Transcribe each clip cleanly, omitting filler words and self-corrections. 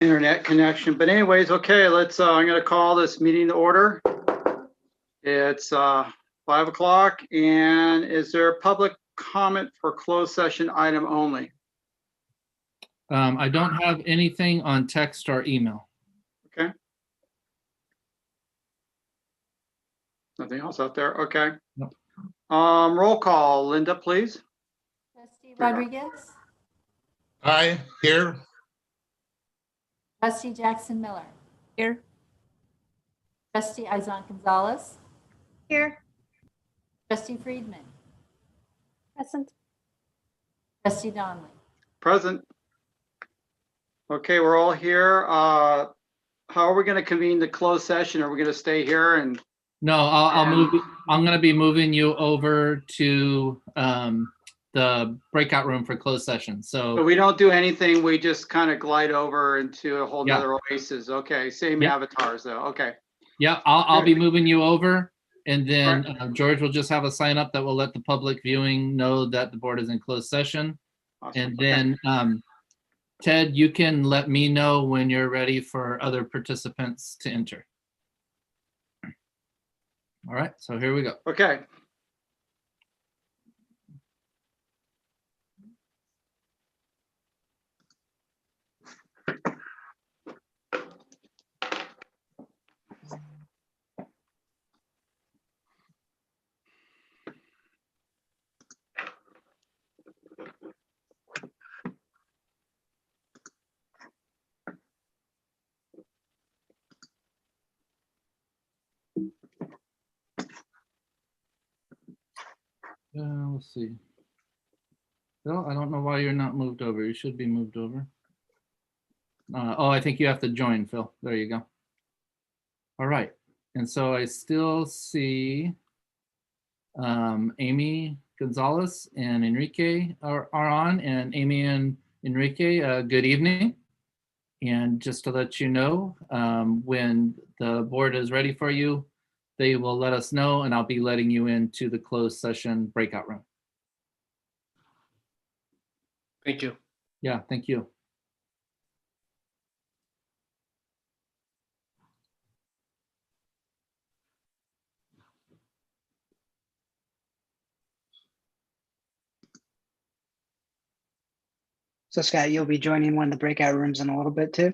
internet connection. But anyways, okay, let's, I'm gonna call this meeting to order. It's 5 o'clock, and is there public comment for closed session item only? I don't have anything on text or email. Okay. Nothing else out there, okay. Nope. Roll call, Linda, please. Trustee Rodriguez, Aye, here. Trustee Jackson Miller, Here. Trustee Izan Gonzalez, Here. Trustee Friedman, Present. Trustee Donnelly. Present. Okay, we're all here. How are we gonna convene the closed session? Are we gonna stay here and? No, I'll move. I'm going to be moving you over to the breakout room for closed session. But So we don't do anything, we just kind of glide over into a whole Yeah. nother oasis. Okay, same Yeah. avatars though, okay. yeah, I'll be moving you over, and then Right. George will just have a sign up that will let the public viewing know that the board is in closed session. Awesome. And Okay. then Ted, you can let me know when you're ready for other participants to enter. All right, so here we go. Okay. Let's see. Bill, I don't know why you're not moved over. You should be moved over. Oh, I think you have to join, Phil. There you go. All right. And so I still see Amy Gonzalez and Enrique are on. And Amy and Enrique, good evening. And just to let you know, when the board is ready for you, they will let us know, and I'll be letting you into the closed session breakout room. Thank you. Yeah, thank you. So Scott, you'll be joining one of the breakout rooms in a little bit too?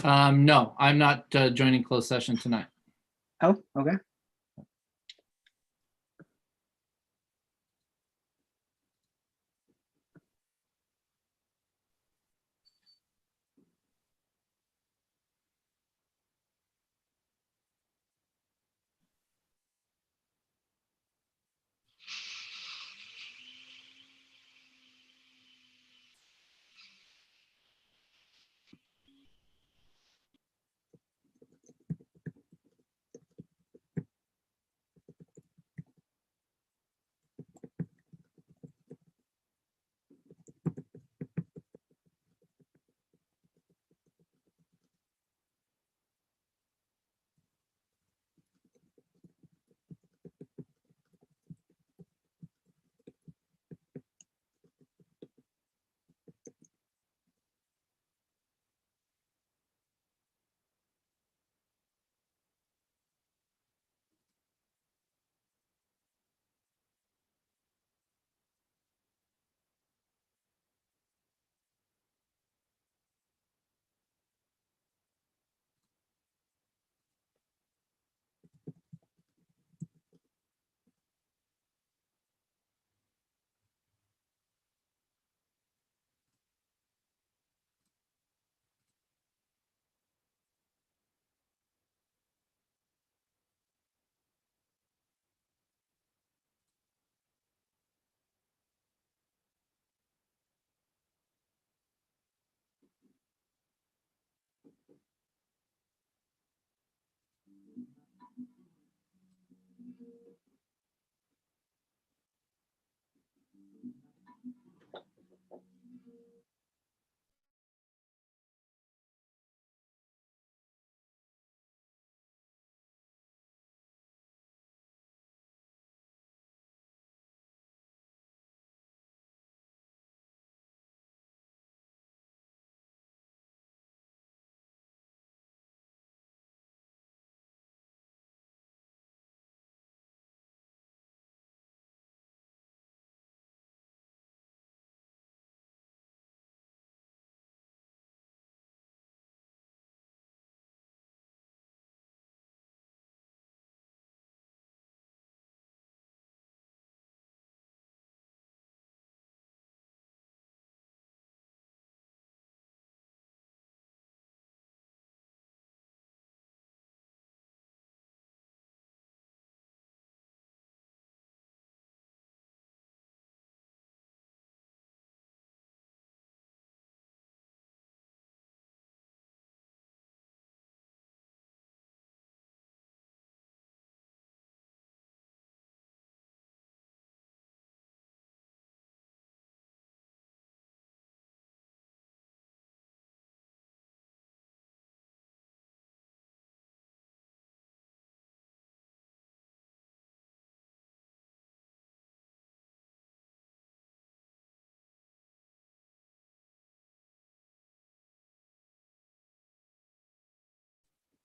No, I'm not joining closed session tonight. Oh, okay.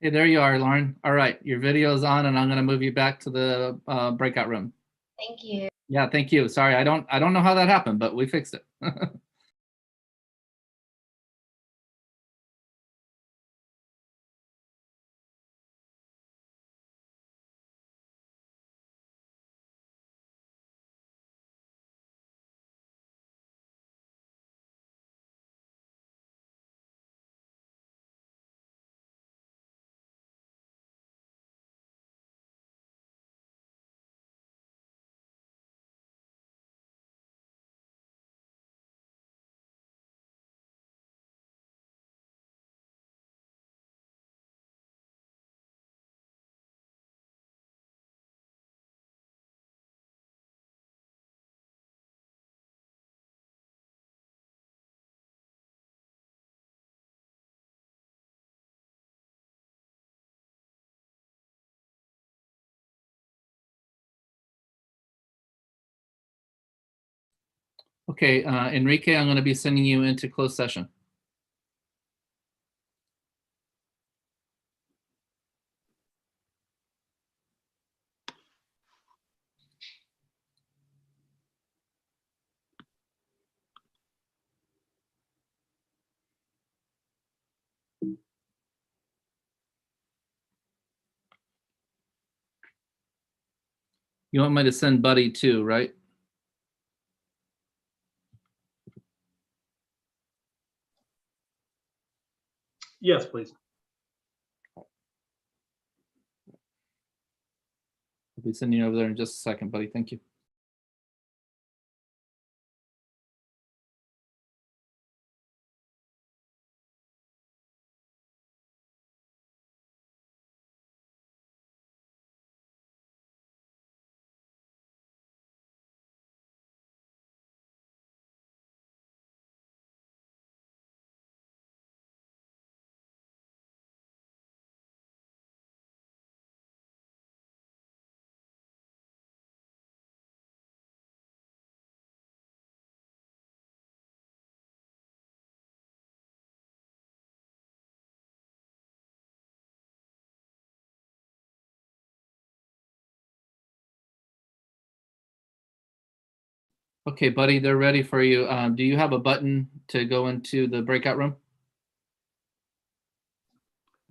Hey, there you are, Lauren. All right, your video is on, and I'm going to move you back to the breakout room. Thank you. Yeah, thank you. Sorry, I don't know how that happened, but we fixed it. Okay, Enrique, I'm going to be sending you into closed session. You want me to send Buddy too, right? Yes, please. I'll be sending you over there in just a second, Buddy. Thank you. Okay, Buddy, they're ready for you. Do you have a button to go into the breakout room?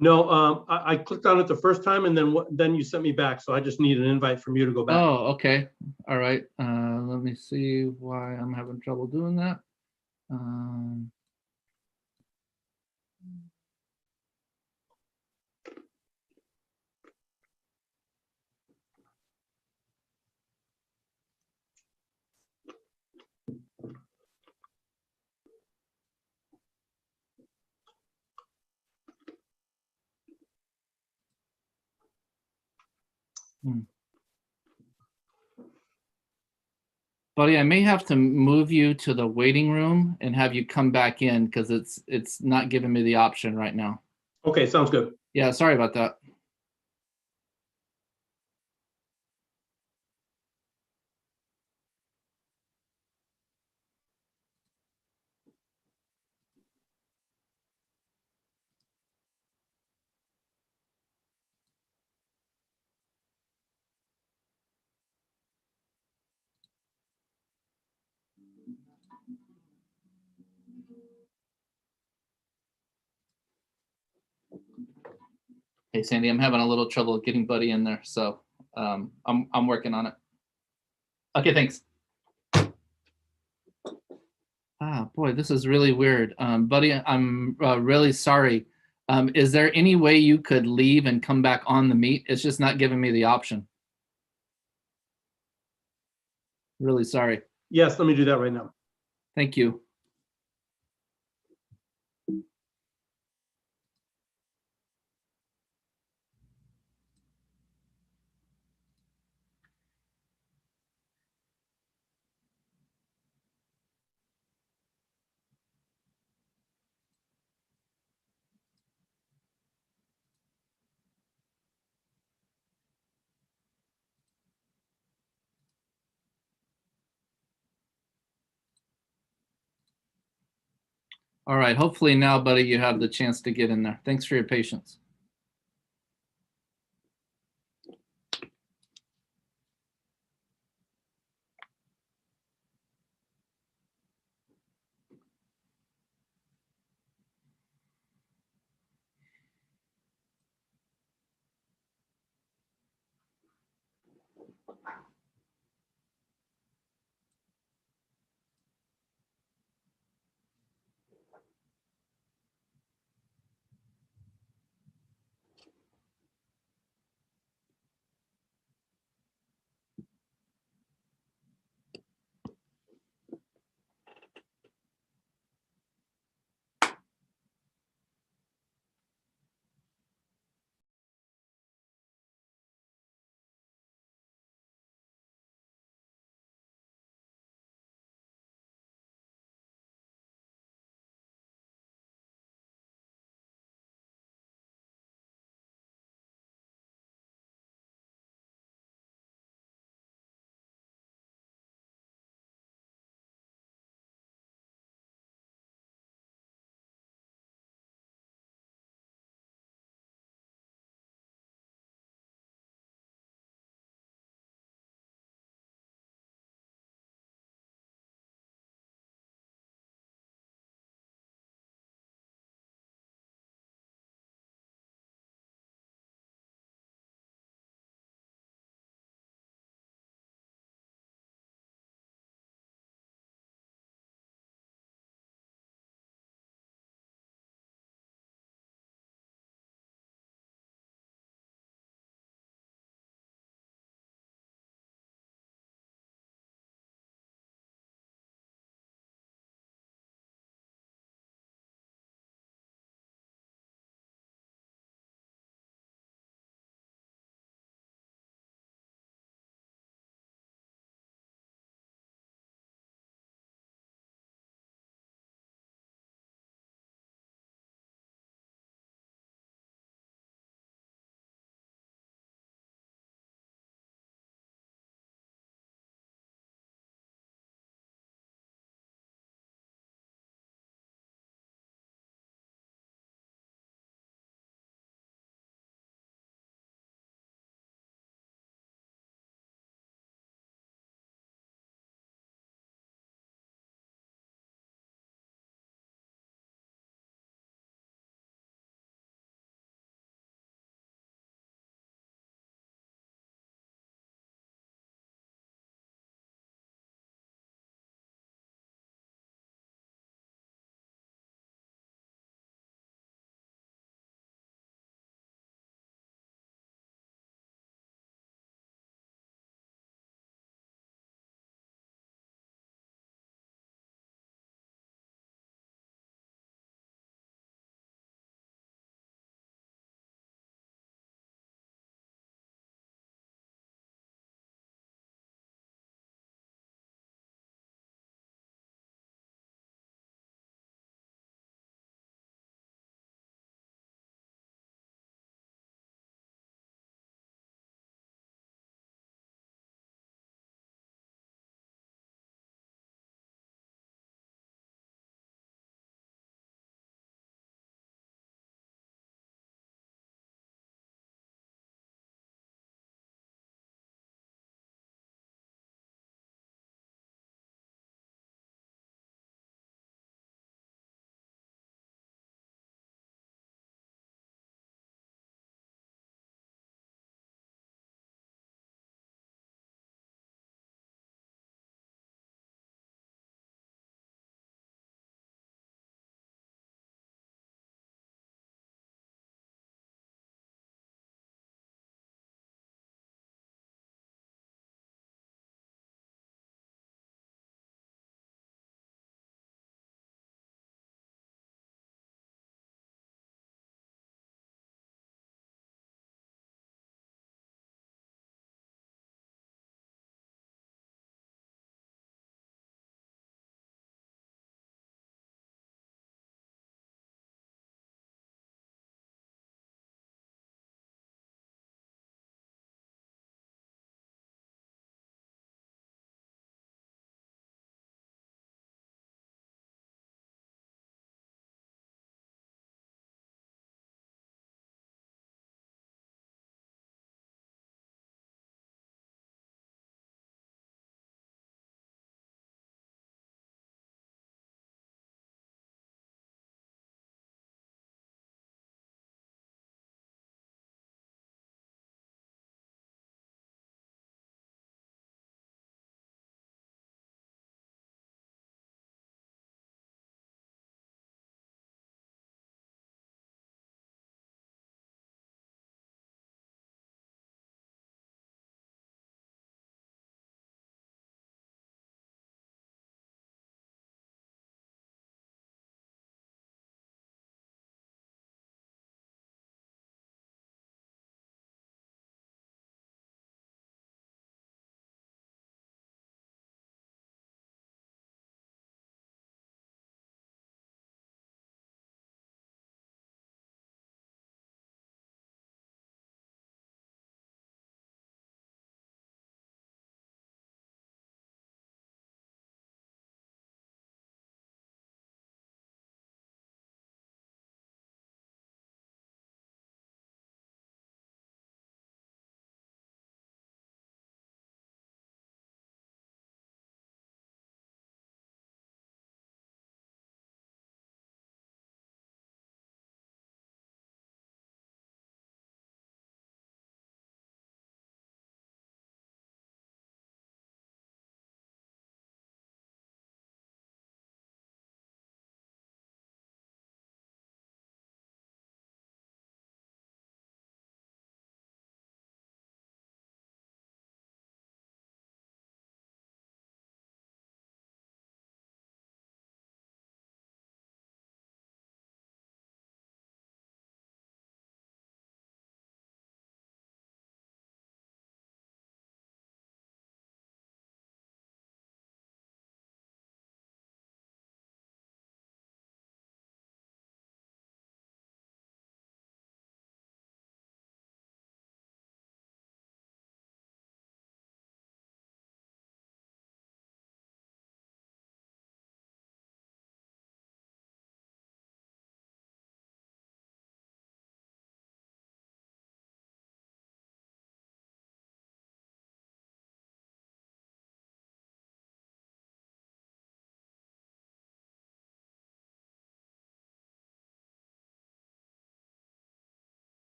No, I clicked on it the first time and then you sent me back. So I just need an invite from you to go back. Oh, okay. All right. Let me see why I'm having trouble doing that. Buddy, I may have to move you to the waiting room and have you come back in because it's not giving me the option right now. Okay, sounds good. Yeah, sorry about that. Hey, Sandy, I'm having a little trouble getting Buddy in there, so I'm working on it. Okay, thanks. Ah, boy, this is really weird. Buddy, I'm really sorry. Is there any way you could leave and come back on the meet? It's just not giving me the option. Really sorry. Yes, let me do that right now. Thank you. All right, hopefully now, Buddy, you have the chance to get in there. Thanks for your patience.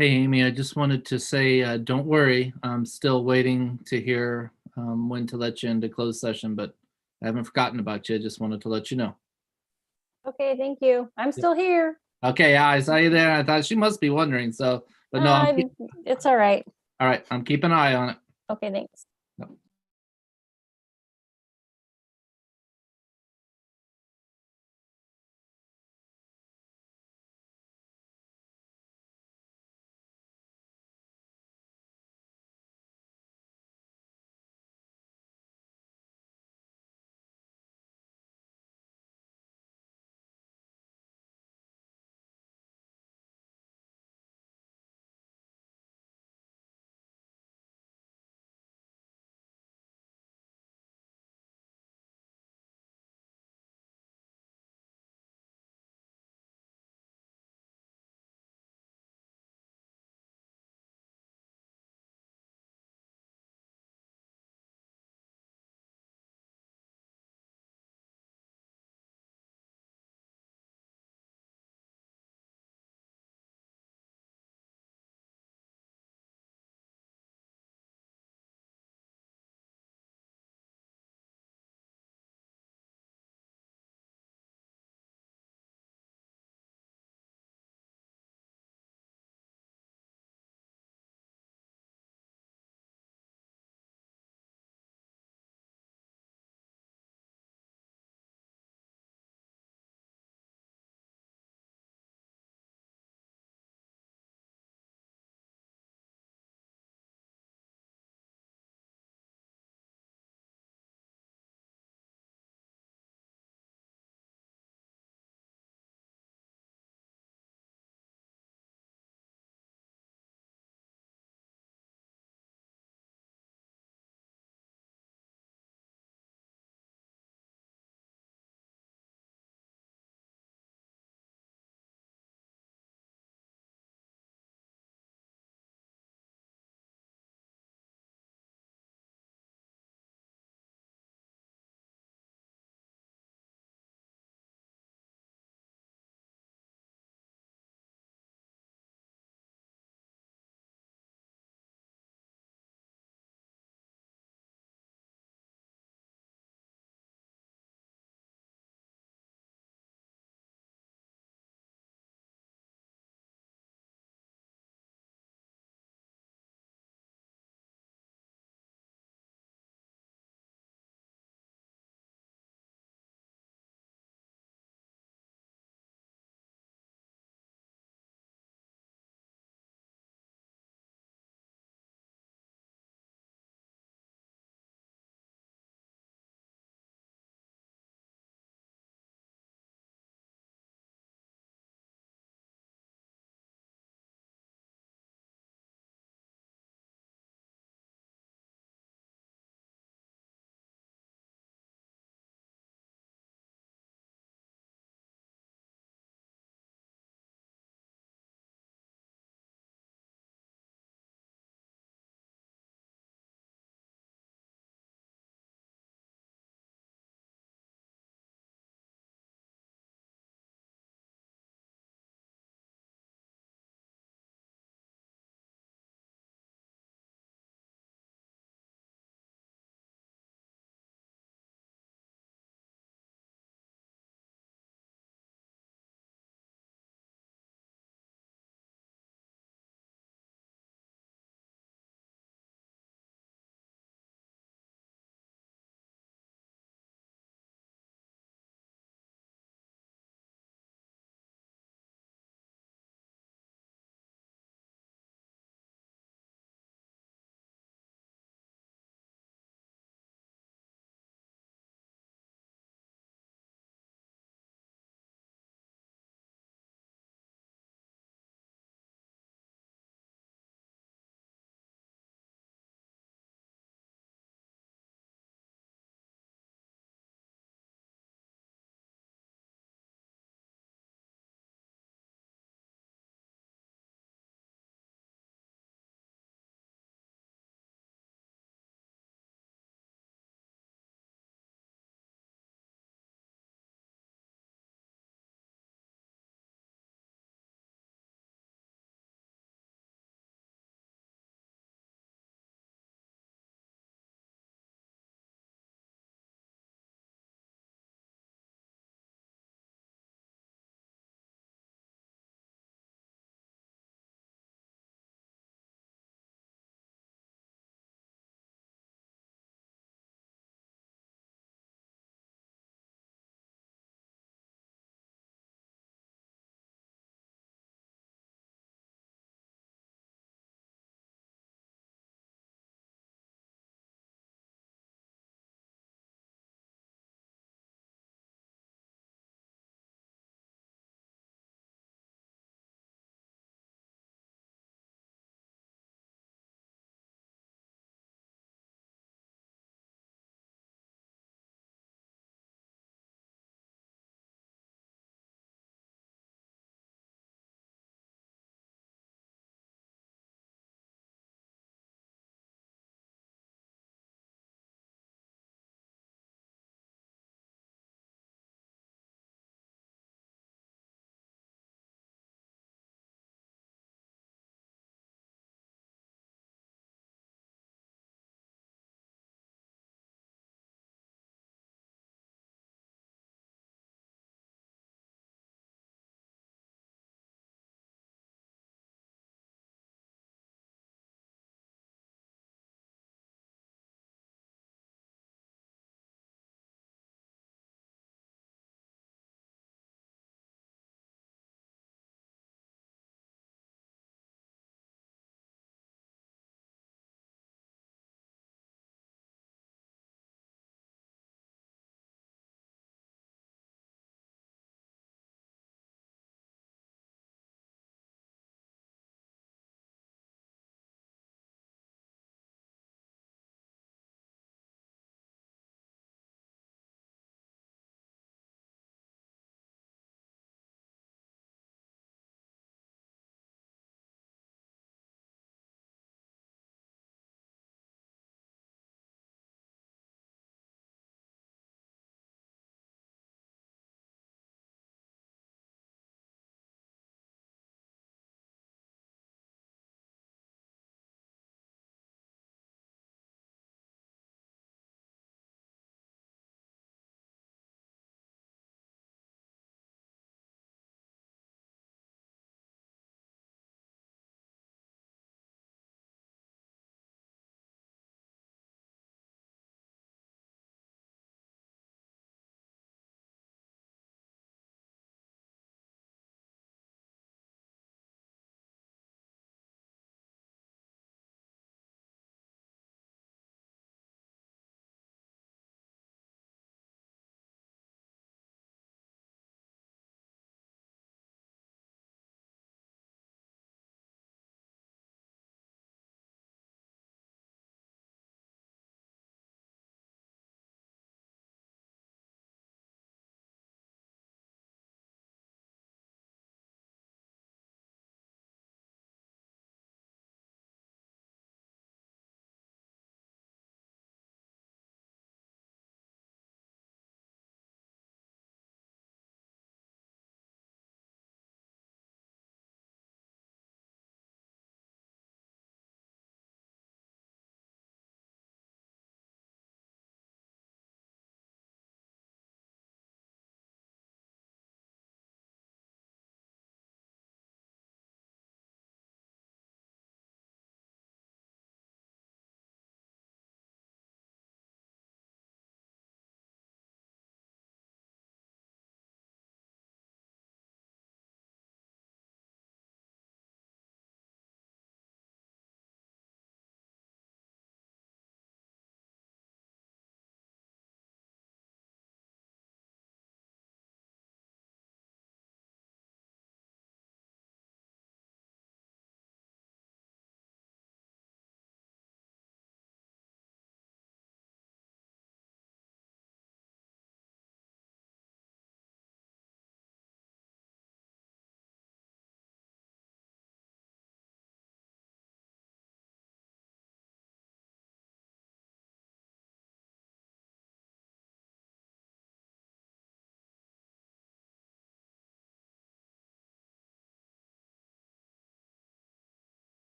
Hey, Amy, I just wanted to say, don't worry. I'm still waiting to hear when to let you into closed session, but I haven't forgotten about you. I just wanted to let you know. Okay, thank you. I'm still here. Okay, yeah, I saw you there. I thought she must be wondering. So, but no, It's all right. all right. I'm keeping an eye on it. Okay, thanks.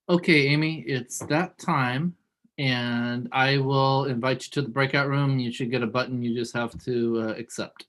Okay, Amy, it's that time, and I will invite you to the breakout room. You should get a button you just have to accept.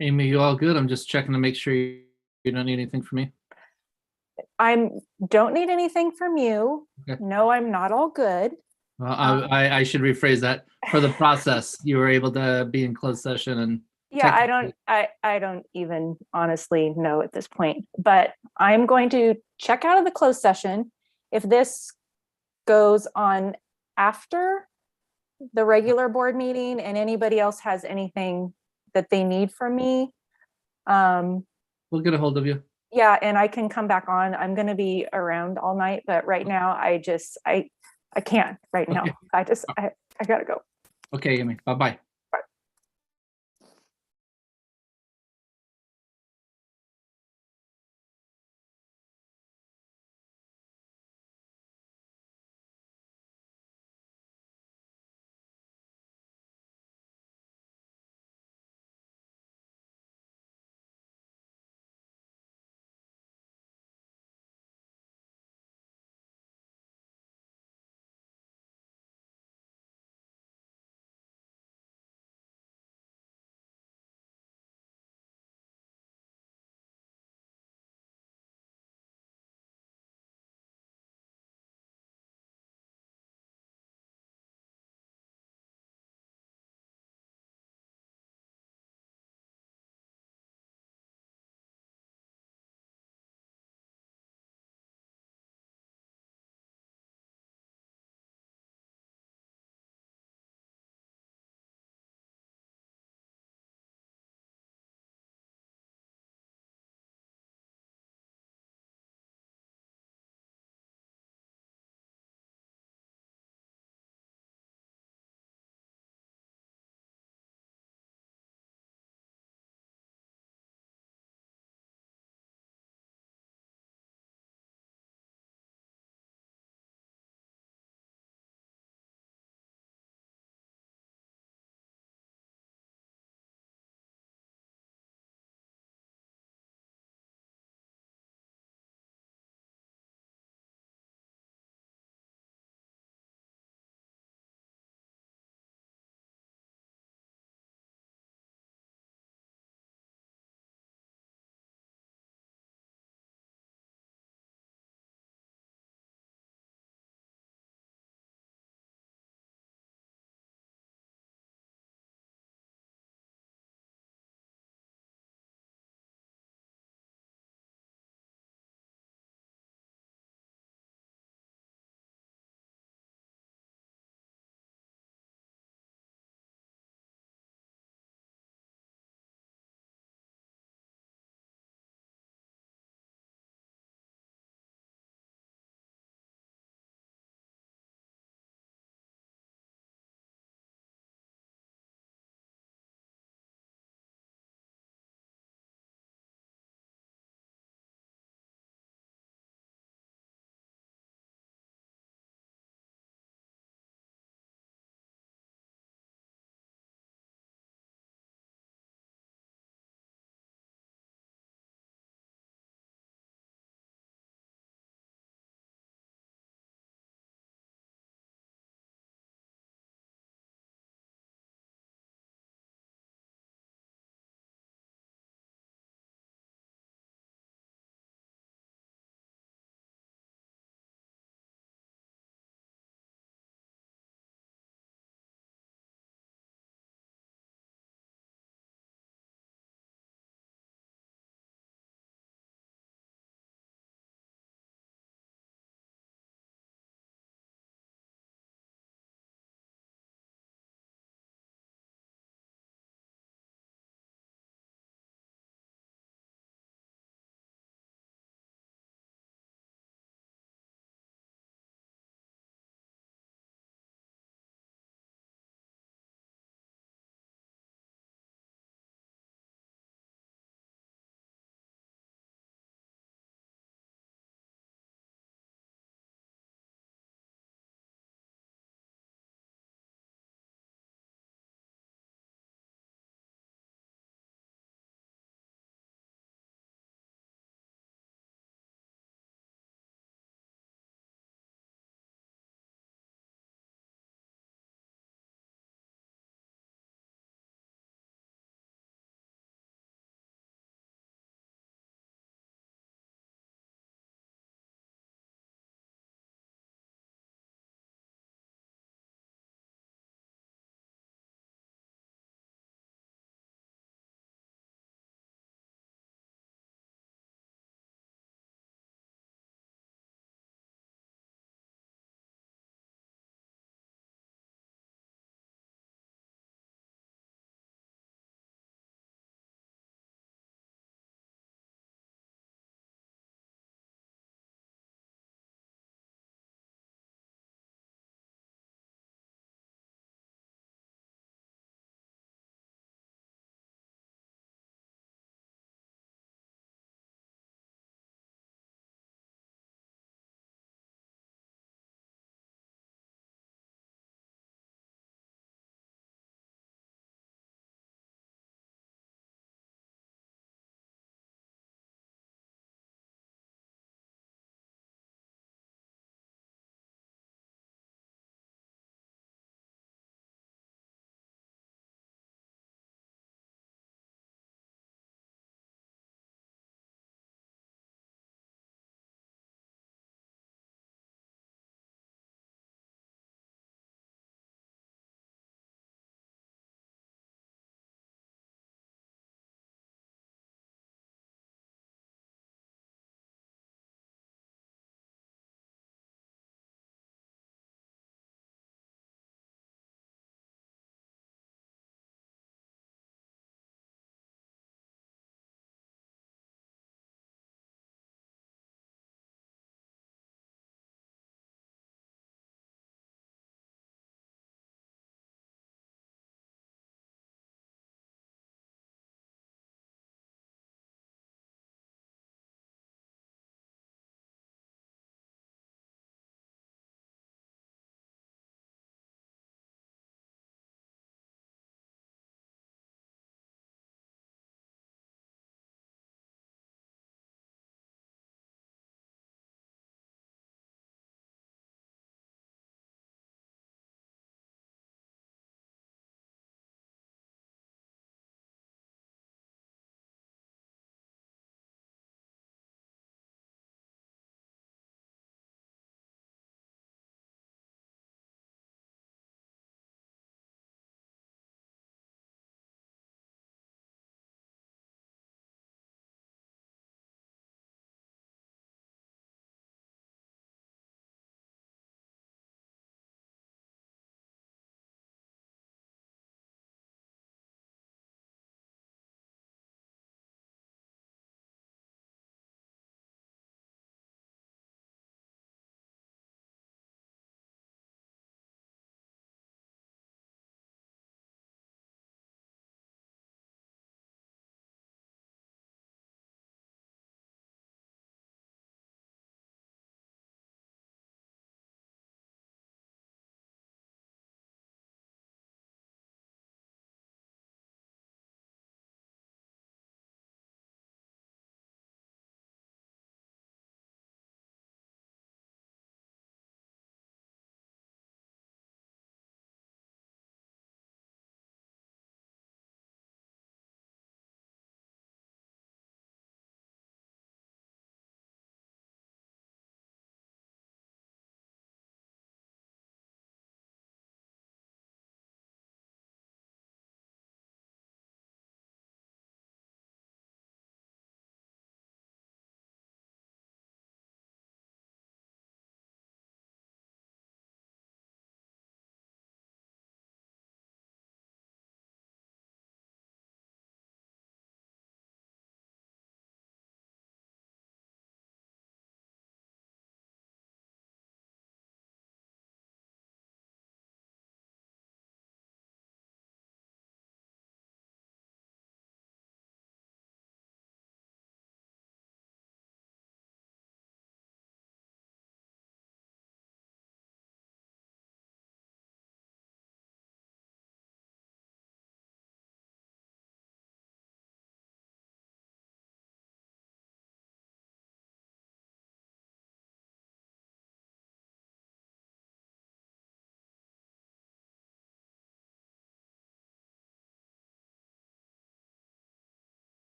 Amy, you all good? I'm just checking to make sure you don't need anything from me. Don't need anything from you. Okay. No, I'm not all good. Well, I should rephrase that. For the process, you were able to be in closed session and Yeah, technically- I don't even honestly know at this point, but I'm going to check out of the closed session. If this goes on after the regular board meeting and anybody else has anything that they need from me, we'll get a hold of you. yeah, and I can come back on. I'm going to be around all night, but right now I can't right now. Okay. I gotta go. Okay, Amy. Bye-bye.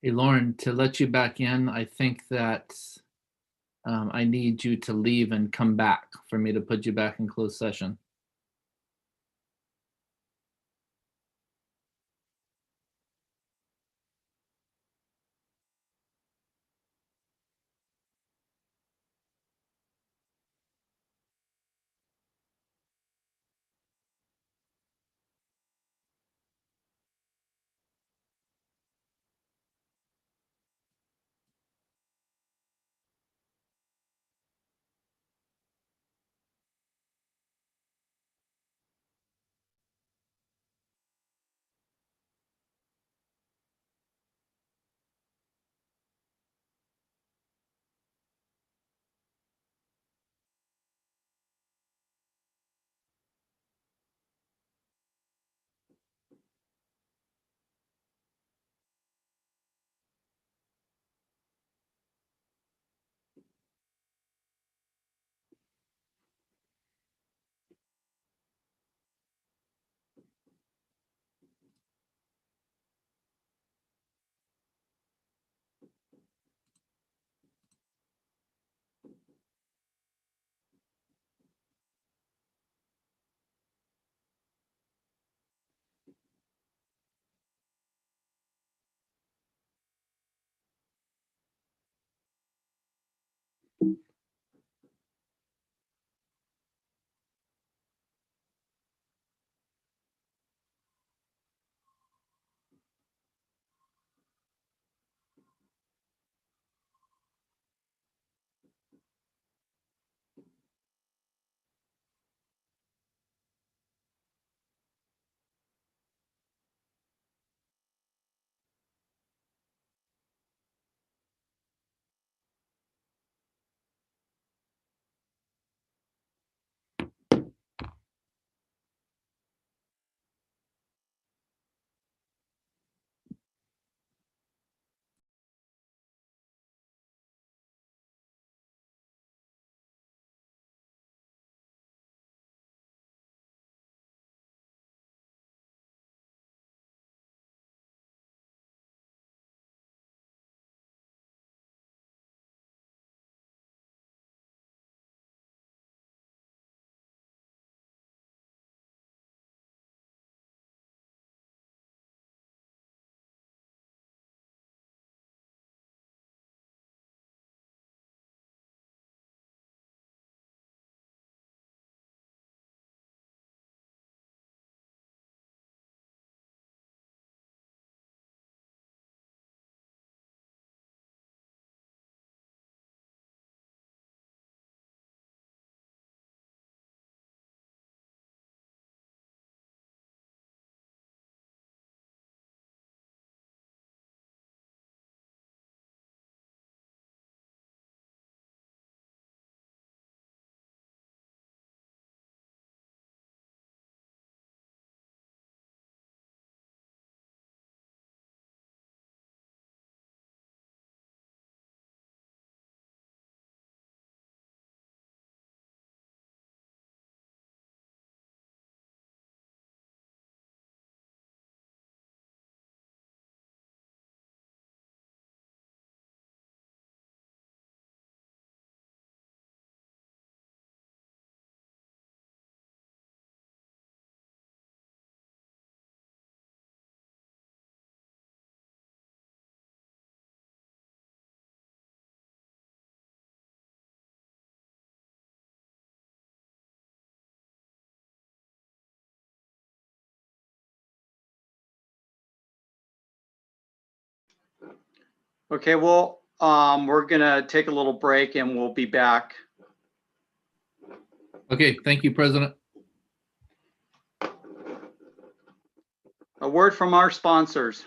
Hey, Lauren, to let you back in, I think that I need you to leave and come back for me to put you back in closed session. Okay, well, we're gonna take a little break and we'll be back. Okay, thank you, President. A word from our sponsors.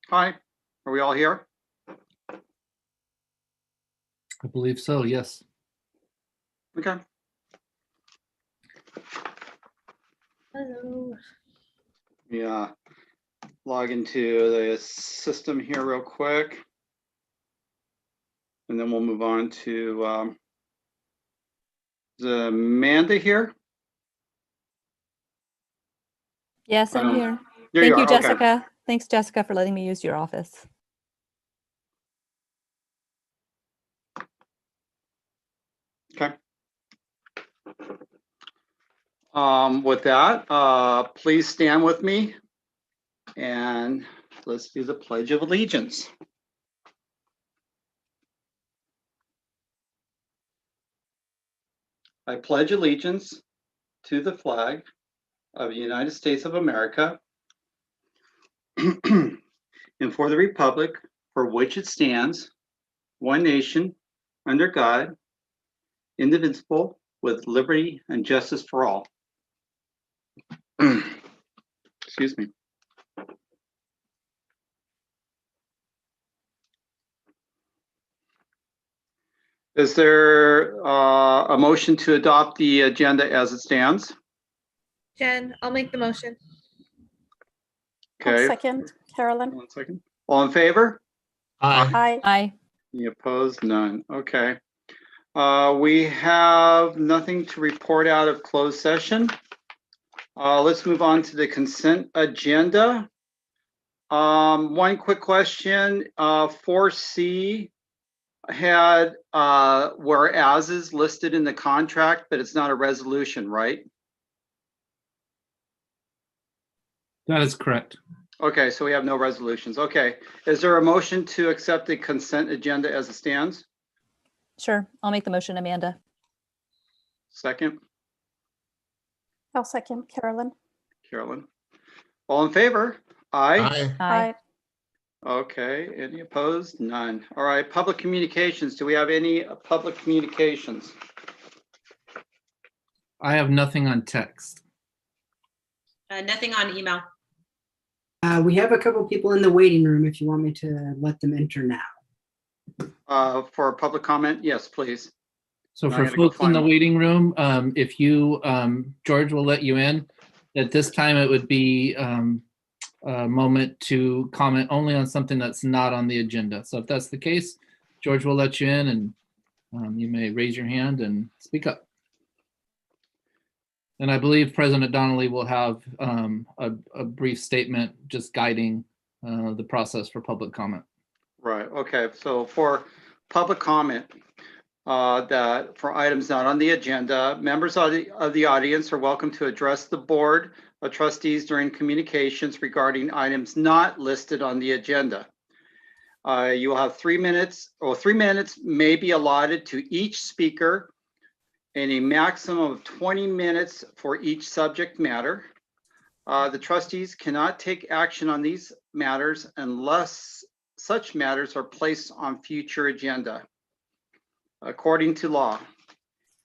Hi, are we all here? I believe so, yes. Okay. Hello. Yeah. Log into the system here real quick. And then we'll move on to, is Amanda here? Yes, I I'm don't- here. There Thank you you, are, okay. Jessica. Thanks, Jessica, for letting me use your office. Okay. With that, please stand with me and let's do the Pledge of Allegiance. I pledge allegiance to the flag of the United States of America and for the republic for which it stands, one nation, under God, indivisible, with liberty and justice for all. Excuse me. Is there a motion to adopt the agenda as it stands? Jen, I'll make the motion. Okay, Second, Carolyn. 1 second. All in favor? Aye. Aye. Any opposed? None. Okay. We have nothing to report out of closed session. Let's move on to the consent agenda. One quick question, 4C had whereas is listed in the contract, but it's not a resolution, right? That is correct. Okay, so we have no resolutions. Okay, is there a motion to accept the consent agenda as it stands? Sure. I'll make the motion, Amanda. Second, I'll second, Carolyn. Carolyn. All in favor? Aye. Aye. Okay, any opposed? None. All right, public communications. Do we have any public communications? I have nothing on text. Nothing on email. We have a couple people in the waiting room if you want me to let them enter now. For public comment? Yes, please. So I'm for gonna go folks in the find- waiting room, if you, George will let you in. At this time, it would be a moment to comment only on something that's not on the agenda. So if that's the case, George will let you in and you may raise your hand and speak up. And I believe President Donnelly will have a brief statement just guiding the process for public comment. Right, okay, so for public comment, that for items not on the agenda, members of the audience are welcome to address the board of trustees during communications regarding items not listed on the agenda. You will have 3 minutes, or 3 minutes may be allotted to each speaker and a maximum of 20 minutes for each subject matter. The trustees cannot take action on these matters unless such matters are placed on future agenda, according to law.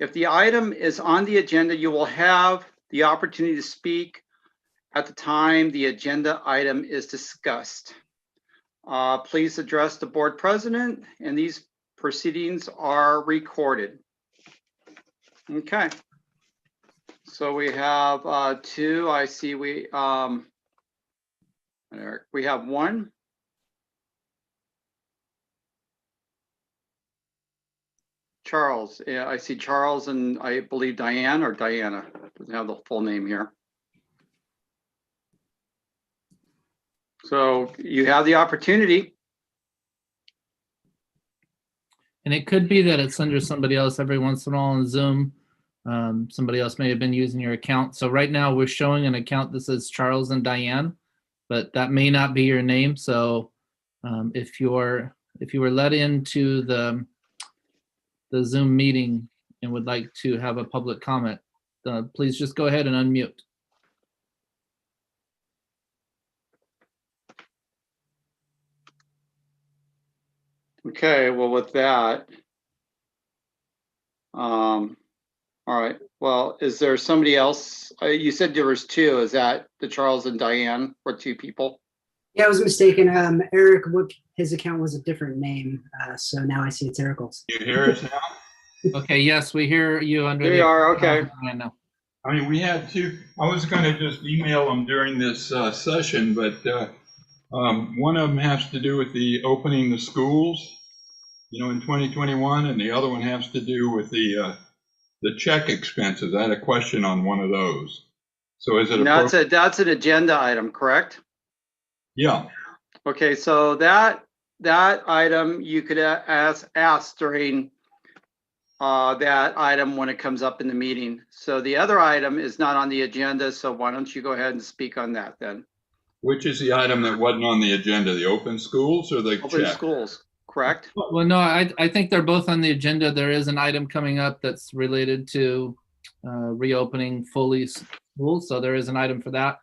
If the item is on the agenda, you will have the opportunity to speak at the time the agenda item is discussed. Please address the board president, and these proceedings are recorded. Okay. So we have two. I see we have one. Charles, yeah, I see Charles and I believe Diane or Diana, doesn't have the full name here. So you have the opportunity. And it could be that it's under somebody else every once in a while on Zoom. Somebody else may have been using your account. So right now we're showing an account that says Charles and Diane, but that may not be your name. So if you were let into the Zoom meeting and would like to have a public comment, please just go ahead and unmute. Okay, well, with that, all right. Well, is there somebody else? You said there was two. Is that the Charles and Diane or two people? Yeah, I was mistaken. Eric, his account was a different name. So now I see it's Eric's. You hear us now? Okay, yes, we hear you under There the. you are, okay. Yeah, no. I mean, we had two, I was gonna just email them during this session, but one of them has to do with the opening the schools, in 2021, and the other one has to do with the check expenses. I had a question on one of those. So is it And appropriate? that's an agenda item, correct? Yeah, Okay, so that item you could ask during that item when it comes up in the meeting. So the other item is not on the agenda, so why don't you go ahead and speak on that then? which is the item that wasn't on the agenda, the open schools or the Open check? schools, correct? Well, no, I think they're both on the agenda. There is an item coming up that's related to reopening fully schools, so there is an item for that.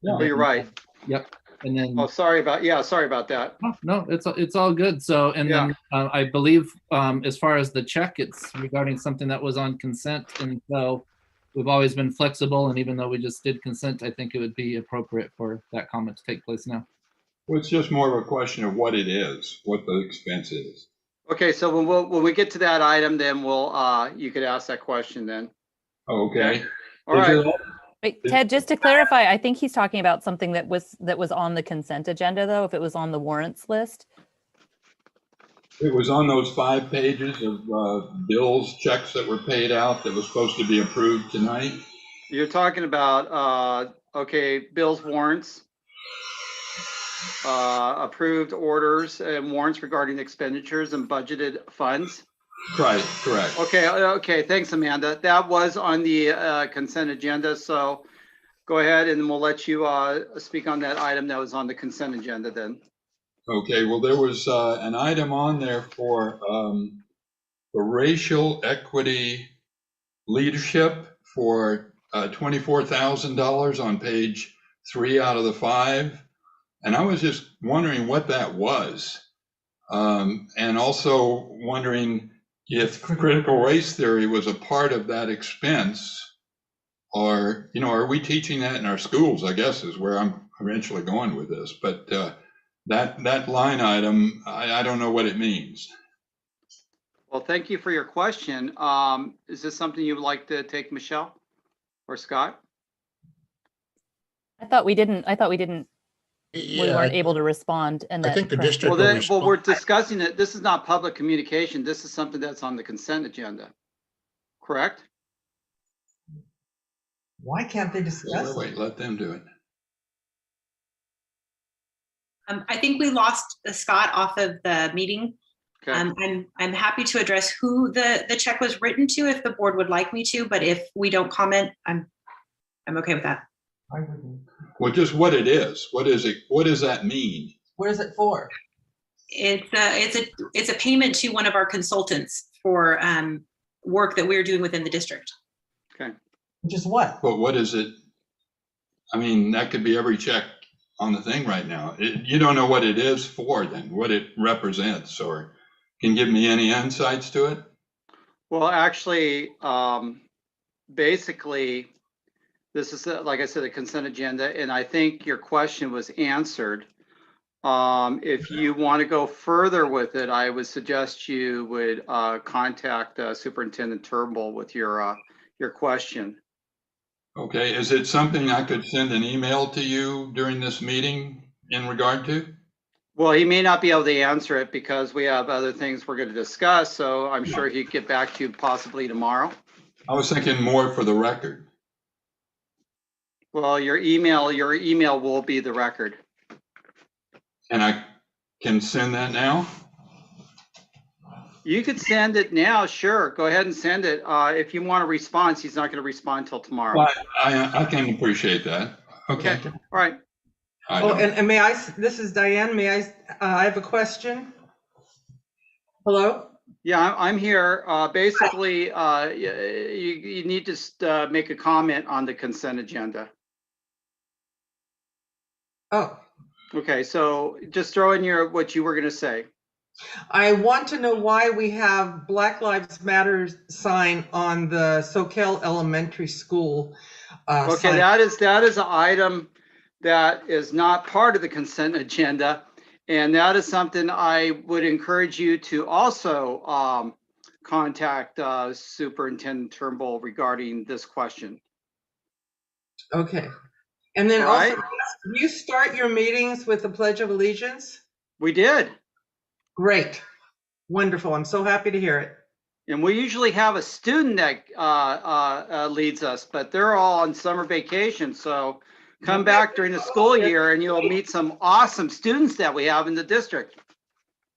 Oh, you're right. Yep, and then. Oh, sorry about that. No, it's all good. So, and Yeah. then I believe as far as the check, it's regarding something that was on consent. And so we've always been flexible. And even though we just did consent, I think it would be appropriate for that comment to take place now. Well, it's just more of a question of what it is, what the expense is. Okay, so when we get to that item, then you could ask that question then. Okay. All Is right. it all- Wait, Ted, just to clarify, I think he's talking about something that was on the consent agenda, though, if it was on the warrants list. It was on those 5 pages of bills, checks that were paid out that was supposed to be approved tonight. You're talking about, okay, bills, warrants, approved orders and warrants regarding expenditures and budgeted funds. Right, correct. Okay, thanks, Amanda. That was on the consent agenda, so go ahead and we'll let you speak on that item that was on the consent agenda then. Okay, well, there was an item on there for racial equity leadership for $24,000 on page 3 out of the 5. And I was just wondering what that was. And also wondering if critical race theory was a part of that expense, or, are we teaching that in our schools, I guess is where I'm eventually going with this. But that line item, I don't know what it means. Well, thank you for your question. Is this something you would like to take, Michelle or Scott? I thought we didn't, we Yeah, weren't able to respond and I that. think the Fran- district Well, will then, well, we're respond. discussing it. This is not public communication. This is something that's on the consent agenda, correct? Why can't they discuss? Wait, let them do it. I think we lost Scott off of the meeting. Okay. I'm happy to address who the check was written to if the board would like me to, but if we don't comment, I'm okay with that. I wouldn't. Well, just what it is. What is it? What does that mean? What is it for? It's a payment to one of our consultants for work that we're doing within the district. Okay. Just what? But what is it? I mean, that could be every check on the thing right now. You don't know what it is for then, what it represents, or can you give me any insights to it? Well, actually, basically, this is, like I said, a consent agenda, and I think your question was answered. If you want to go further with it, I would suggest you would contact Superintendent Turnbull with your question. Okay, is it something I could send an email to you during this meeting in regard to? Well, he may not be able to answer it because we have other things we're going to discuss, so I'm sure he'd get back to you possibly tomorrow. I was thinking more for the record. Well, your email will be the record. And I can send that now? You could send it now, sure. Go ahead and send it. If you want a response, he's not going to respond till tomorrow. Well, I can appreciate that. Okay. All right. Oh, and may I, this is Diane, may I have a question? Hello? Yeah, I'm here. Basically, you need to make a comment on the consent agenda. Oh, Okay, so just throw in what you were going to say. I want to know why we have Black Lives Matter sign on the Soquel Elementary School. Okay, sign. that is an item that is not part of the consent agenda. And that is something I would encourage you to also contact Superintendent Turnbull regarding this question. Okay. And then All right. also, do you start your meetings with the Pledge of Allegiance? We did. Great. Wonderful. I'm so happy to hear it. And we usually have a student that leads us, but they're all on summer vacation. So come back during the school year and you'll meet some awesome students that we have in the district.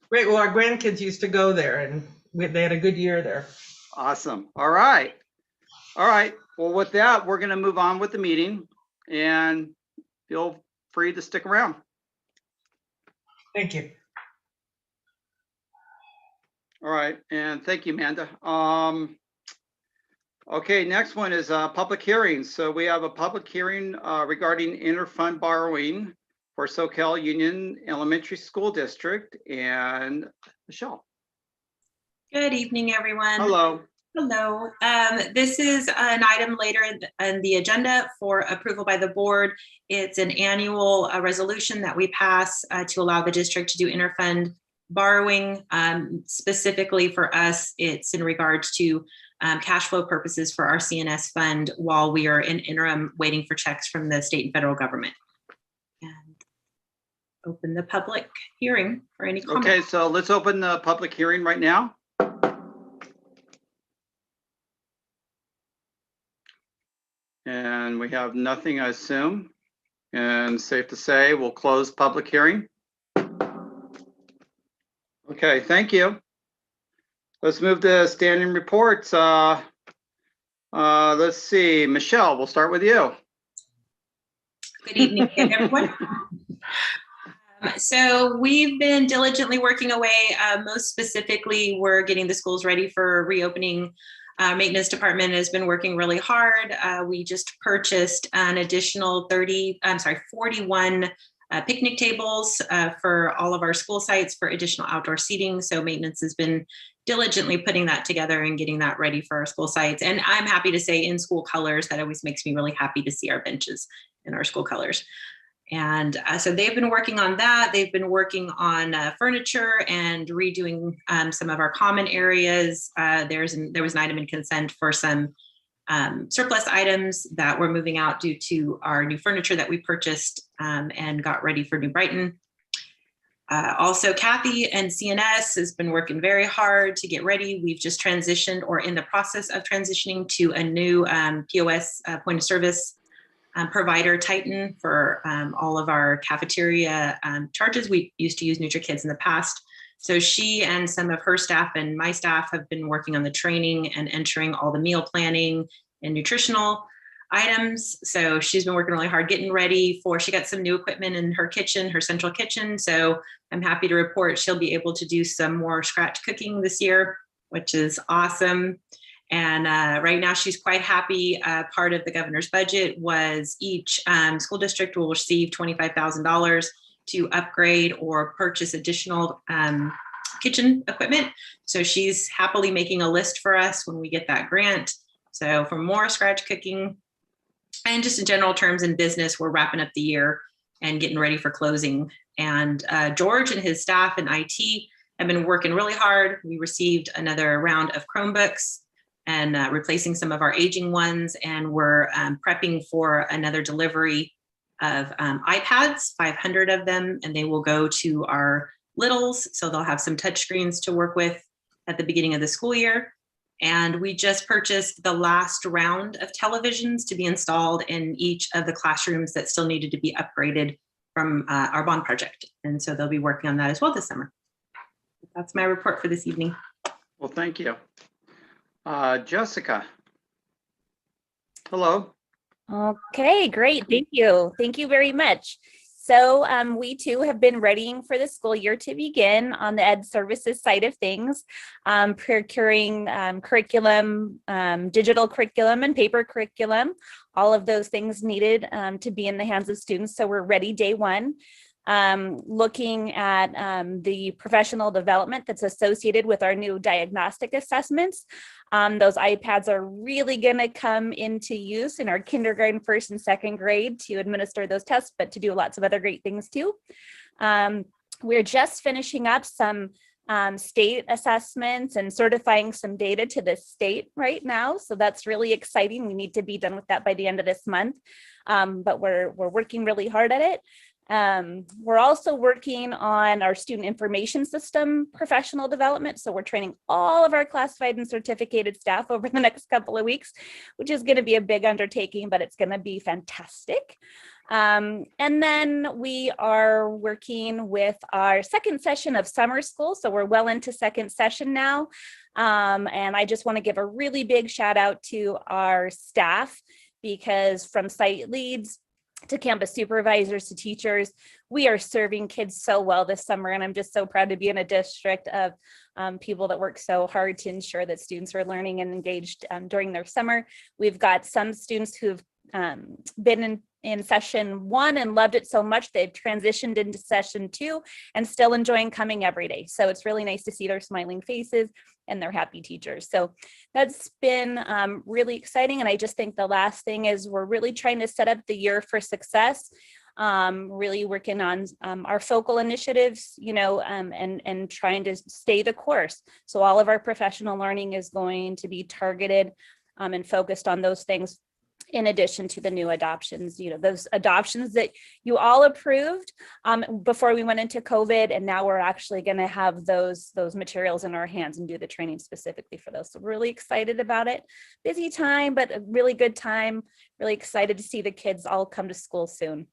Great. Well, our grandkids used to go there and they had a good year there. Awesome. All right. All right. Well, with that, we're going to move on with the meeting and feel free to stick around. Thank you. All right. And thank you, Amanda. Okay, next one is public hearings. So we have a public hearing regarding interfund borrowing for SoCal Union Elementary School District. And Michelle. Good evening, everyone. Hello. Hello. This is an item later in the agenda for approval by the board. It's an annual resolution that we pass to allow the district to do interfund borrowing. Specifically for us, it's in regards to cash flow purposes for our CNS fund while we are in interim waiting for checks from the state and federal government. And open the public hearing for any comments. Okay, so let's open the public hearing right now. And we have nothing, I assume. And safe to say, we'll close public hearing. Okay, thank you. Let's move to standing reports. Let's see, Michelle, we'll start with you. Good evening, everyone. So we've been diligently working away. Most specifically, we're getting the schools ready for reopening. Maintenance department has been working really hard. We just purchased an additional 41 picnic tables for all of our school sites for additional outdoor seating. So maintenance has been diligently putting that together and getting that ready for our school sites. And I'm happy to say in school colors, that always makes me really happy to see our benches in our school colors. And so they've been working on that. They've been working on furniture and redoing some of our common areas. There was an item in consent for some surplus items that we're moving out due to our new furniture that we purchased and got ready for New Brighton. Also, Kathy and CNS has been working very hard to get ready. We've just transitioned or in the process of transitioning to a new POS point of service provider, Titan, for all of our cafeteria charges. We used to use NutriKids in the past. So she and some of her staff and my staff have been working on the training and entering all the meal planning and nutritional items. So she's been working really hard getting ready for, she got some new equipment in her kitchen, her central kitchen. So I'm happy to report she'll be able to do some more scratch cooking this year, which is awesome. And right now she's quite happy. Part of the governor's budget was each school district will receive $25,000 to upgrade or purchase additional kitchen equipment. So she's happily making a list for us when we get that grant. So for more scratch cooking and just in general terms in business, we're wrapping up the year and getting ready for closing. And George and his staff in IT have been working really hard. We received another round of Chromebooks and replacing some of our aging ones. And we're prepping for another delivery of iPads, 500 of them, and they will go to our littles. So they'll have some touchscreens to work with at the beginning of the school year. And we just purchased the last round of televisions to be installed in each of the classrooms that still needed to be upgraded from our bond project. And so they'll be working on that as well this summer. That's my report for this evening. Well, thank you. Jessica. Hello. Okay, great. Thank you. Thank you very much. So we too have been readying for the school year to begin on the ed services side of things, procuring curriculum, digital curriculum and paper curriculum, all of those things needed to be in the hands of students. So we're ready day one. looking at the professional development that's associated with our new diagnostic assessments. Those iPads are really going to come into use in our kindergarten, first and second grade to administer those tests, but to do lots of other great things too. We're just finishing up some state assessments and certifying some data to the state right now. So that's really exciting. We need to be done with that by the end of this month. But we're working really hard at it. We're also working on our student information system professional development. So we're training all of our classified and certificated staff over the next couple of weeks, which is going to be a big undertaking, but it's going to be fantastic. And then we are working with our second session of summer school. So we're well into second session now. And I just want to give a really big shout out to our staff, because from site leads to campus supervisors to teachers, we are serving kids so well this summer. And I'm just so proud to be in a district of people that work so hard to ensure that students are learning and engaged during their summer. We've got some students who've been in session 1 and loved it so much they've transitioned into session 2 and still enjoying coming every day. So it's really nice to see their smiling faces and their happy teachers. So that's been really exciting. And I just think the last thing is we're really trying to set up the year for success, really working on our focal initiatives, you know, and trying to stay the course. So all of our professional learning is going to be targeted and focused on those things, in addition to the new adoptions, you know, those adoptions that you all approved before we went into COVID. And now we're actually going to have those materials in our hands and do the training specifically for those. So really excited about it. Busy time, but a really good time. Really excited to see the kids all come to school soon.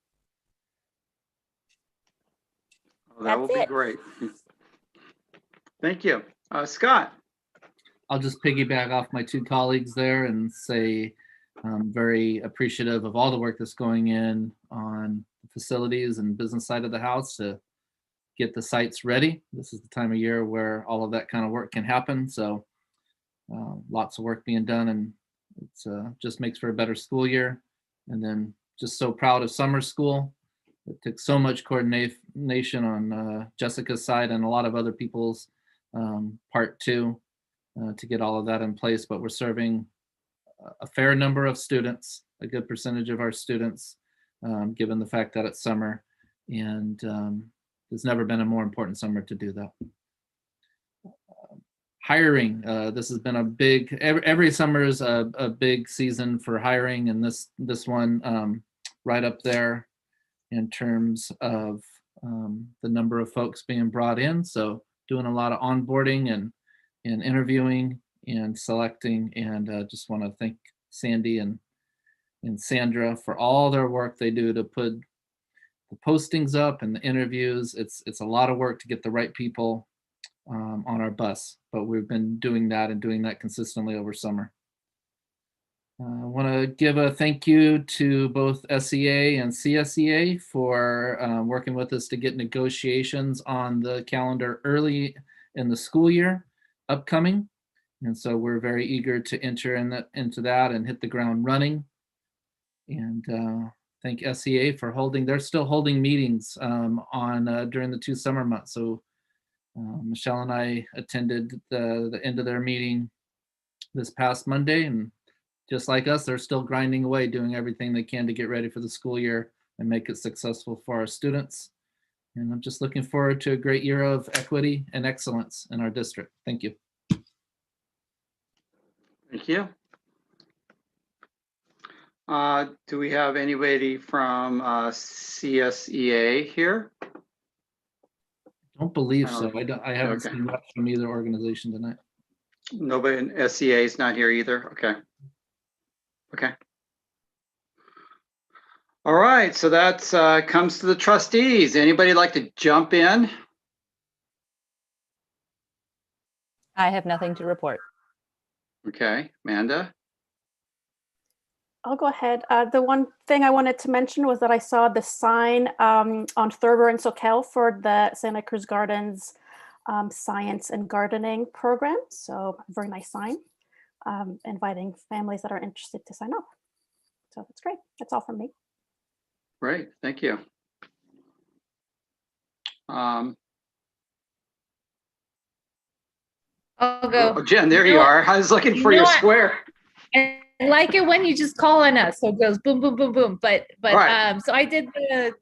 Well, that will That's be it. great. Thank you. Scott. I'll just piggyback off my two colleagues there and say I'm very appreciative of all the work that's going in on the facilities and business side of the house to get the sites ready. This is the time of year where all of that kind of work can happen. So lots of work being done, and it's just makes for a better school year. And then just so proud of summer school. It took so much coordination on Jessica's side and a lot of other people's part too to get all of that in place. But we're serving a fair number of students, a good percentage of our students, given the fact that it's summer, and there's never been a more important summer to do that. Hiring, this has been a big, every summer is a big season for hiring, and this one right up there in terms of the number of folks being brought in. So doing a lot of onboarding and interviewing and selecting, and just want to thank Sandy and Sandra for all their work they do to put the postings up and the interviews. It's a lot of work to get the right people on our bus, but we've been doing that and doing that consistently over summer. I want to give a thank you to both SEA and CSEA for working with us to get negotiations on the calendar early in the school year upcoming. And so we're very eager to enter into that and hit the ground running. And thank SEA for they're still holding meetings during the 2 summer months. So Michelle and I attended the end of their meeting this past Monday, and just like us, they're still grinding away, doing everything they can to get ready for the school year and make it successful for our students. And I'm just looking forward to a great year of equity and excellence in our district. Thank you. Thank you. Do we have anybody from CSEA here? Don't believe so. I haven't Okay. seen much from either organization tonight. Nobody in SEA is not here either. Okay. Okay. All right. So that's comes to the trustees. Anybody like to jump in? I have nothing to report. Okay, Amanda. I'll go ahead. The one thing I wanted to mention was that I saw the sign on Thurber and Soquel for the Santa Cruz Gardens Science and Gardening program. So very nice sign, inviting families that are interested to sign up. So that's great. That's all from me. Great, thank you. Um, I'll go. oh, Jen, there you know what? are. I was looking for You your know what? square. I like it when you just call on us, so it goes boom, boom, boom, boom. But Right. so I did